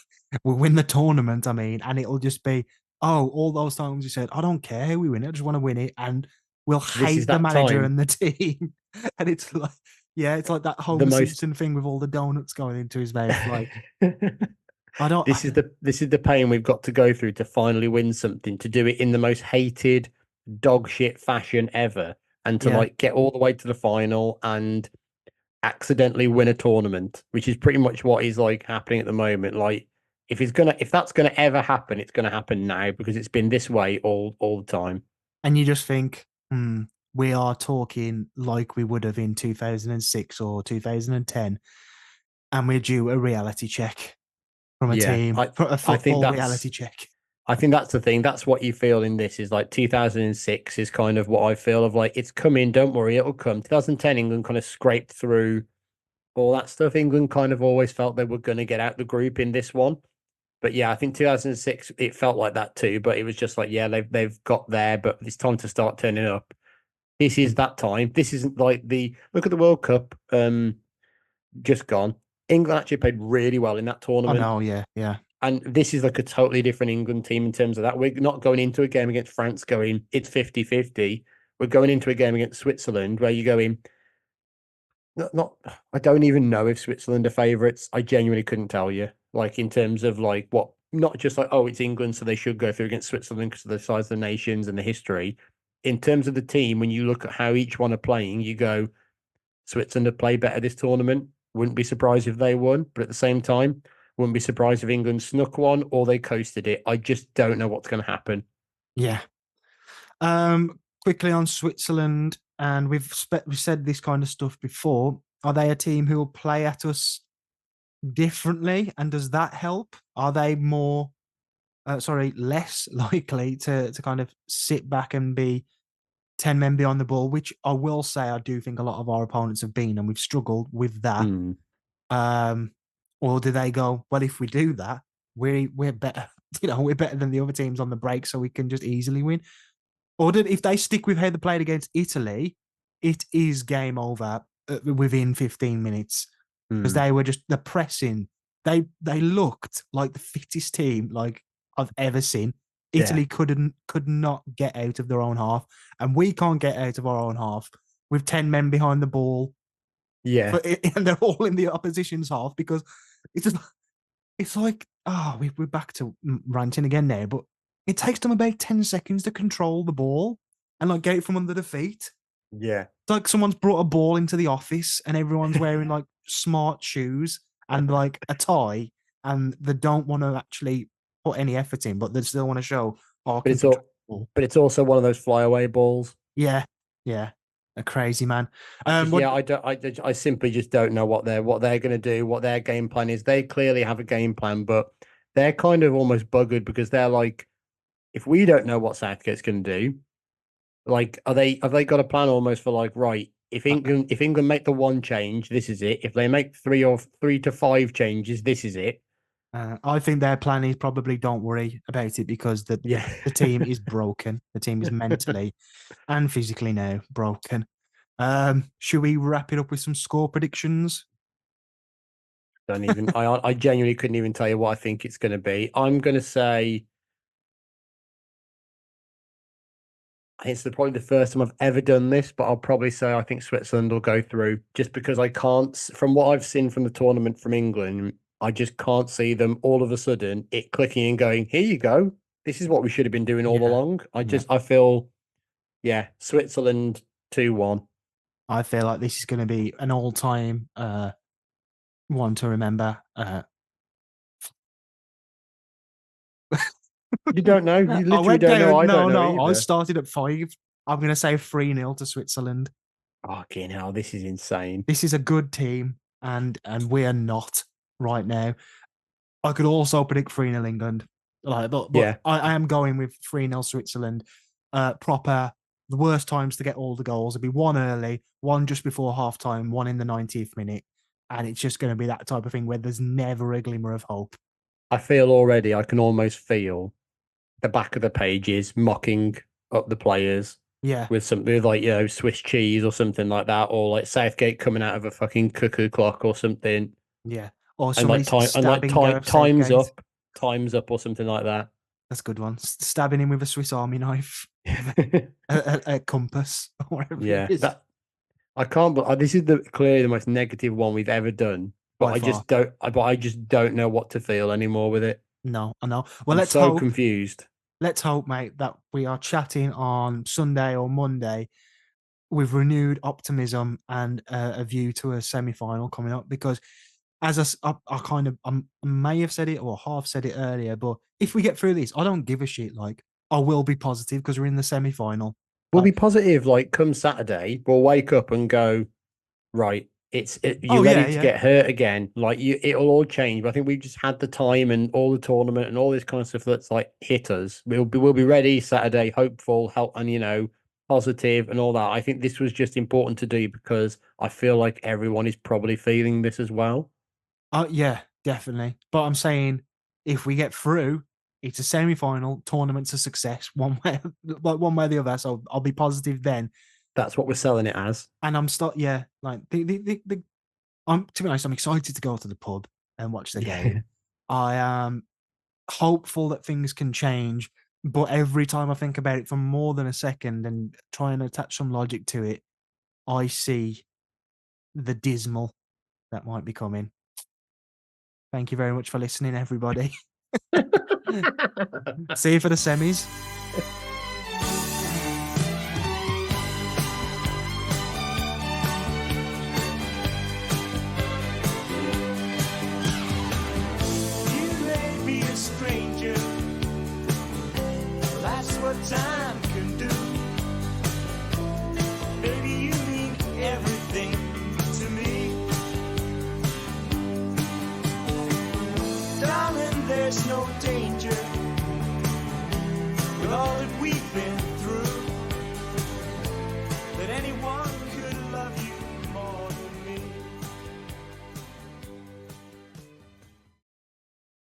we'll win the tournament, I mean, and it'll just be, oh, all those times you said, I don't care who we win it, I just want to win it. And we'll
This is
hate the
that
manager
time.
and the team. And it's like, yeah, it's like that
The
Homer
most.
Simpson thing with all the donuts going into his mouth. Like, I don't,
This is the pain we've got to go through to finally win something, to do it in the most hated dog shit fashion ever, and to
yeah.
like get all the way to the final and accidentally win a tournament, which is pretty much what is like happening at the moment. Like if that's gonna ever happen, it's gonna happen now because it's been this way all the time.
And you just think, we are talking like we would have in 2006 or 2010, and we're due a reality check from a
Yeah,
team, for a
I think
football
that's
reality check.
I think that's the thing. That's what you feel in this is like 2006 is kind of what I feel of like it's coming. Don't worry, it'll come. 2010 England kind of scraped through all that stuff. England kind of always felt they were going to get out the group in this one. But yeah, I think 2006 it felt like that too. But it was just like yeah, they've got there, but it's time to start turning up. This is that time. This isn't like the look at the World Cup just gone. England actually played really well in that
Oh
tournament.
no, yeah, yeah,
And this is like a totally different England team in terms of that. We're not going into a game against France going, it's 50-50. We're going into a game against Switzerland where you're going, not I don't even know if Switzerland are favourites. I genuinely couldn't tell you. Like in terms of like what not just like, oh, it's England, so they should go through against Switzerland because of the size of the nations and the history. In terms of the team, when you look at how each one are playing, you go, Switzerland have played better this tournament. Wouldn't be surprised if they won, but at the same time, wouldn't be surprised if England snuck one or they coasted it. I just don't know what's going to happen.
yeah. Quickly on Switzerland, and we've said this kind of stuff before. Are they a team who will play at us differently, and does that help? Are they more, less likely to kind of sit back and be 10 men behind the ball, which I will say I do think a lot of our opponents have been, and we've struggled with that.
Hmm.
Um, Or do they go, well, if we do that, we're better, we're better than the other teams on the break, so we can just easily win? Or if they stick with how they played against Italy, it is game over within 15 minutes because they were just the pressing. They looked like the fittest team like I've ever seen. Italy could not get out of their own half, and we can't get out of our own half with 10 men behind the ball.
Yeah.
And they're all in the opposition's half because it's just, it's like, we're back to ranting again now, but it takes them about 10 seconds to control the ball and like get it from under the feet.
Yeah.
It's like someone's brought a ball into the office and everyone's wearing like smart shoes and like a tie, and they don't want to actually put any effort in, but they still want to show, I
But
can
it's
control
all,
the ball.
but it's also one of those flyaway balls.
Yeah, yeah. A crazy man.
I simply just don't know what they're going to do, what their game plan is. They clearly have a game plan, but they're kind of almost buggered because they're like, if we don't know what Southgate's going to do, like, have they got a plan almost for like, right, if England make the one change, this is it. If they make 3 to 5 changes, this is it.
I think their plan is probably don't worry about it because the team is broken. The team is mentally and physically now broken. Should we wrap it up with some score predictions?
Don't even. I genuinely couldn't even tell you what I think it's going to be. I'm going to say. It's probably the first time I've ever done this, but I'll probably say I think Switzerland will go through just because I can't, from what I've seen from the tournament from England, I just can't see them all of a sudden it clicking and going, here you go. This is what we should have been doing all along. I feel, Switzerland 2-1.
I feel like this is going to be an all-time one to remember.
You don't know. You literally don't know. I don't know either.
I started at 5. I'm going to say 3-0 to Switzerland.
Fucking hell, this is insane.
This is a good team, and we are not right now. I could also predict 3-0 England. But I am going with 3-0 Switzerland. Proper. The worst times to get all the goals would be one early, one just before halftime, one in the 90th minute. And it's just going to be that type of thing where there's never a glimmer of hope.
I feel already, I can almost feel the back of the pages mocking up the players.
Yeah.
With something like, Swiss cheese or something like that, or like Southgate coming out of a fucking cuckoo clock or something.
Yeah. Or
and like time's up or something like that.
That's a good one. Stabbing him with a Swiss Army knife, a compass, or whatever it is.
I can't. But this is clearly the most negative one we've ever done. But I just don't know what to feel anymore with it.
No, I know. Well,
I'm so confused.
Let's hope, mate, that we are chatting on Sunday or Monday with renewed optimism and a view to a semi-final coming up. Because as I may have said it or half said it earlier, but if we get through this, I don't give a shit. Like, I will be positive because we're in the semi-final.
We'll be positive. Like, come Saturday, we'll wake up and go, right. You're ready to get hurt again. Like, it'll all change. But I think we've just had the time and all the tournament and all this kind of stuff that's like hit us. We'll be ready Saturday, hopeful, and positive and all that. I think this was just important to do because I feel like everyone is probably feeling this as well.
Yeah, definitely. But I'm saying if we get through, it's a semi-final. Tournament's a success one way or the other. So I'll be positive then.
That's what we're selling it as.
And I'm to be honest, I'm excited to go to the pub and watch the game. I am hopeful that things can change, but every time I think about it for more than a second and try and attach some logic to it, I see the dismal that might be coming. Thank you very much for listening, everybody. See you for the semis.
Time can do. Baby, you mean everything to me. Darling, there's no danger with all that we've been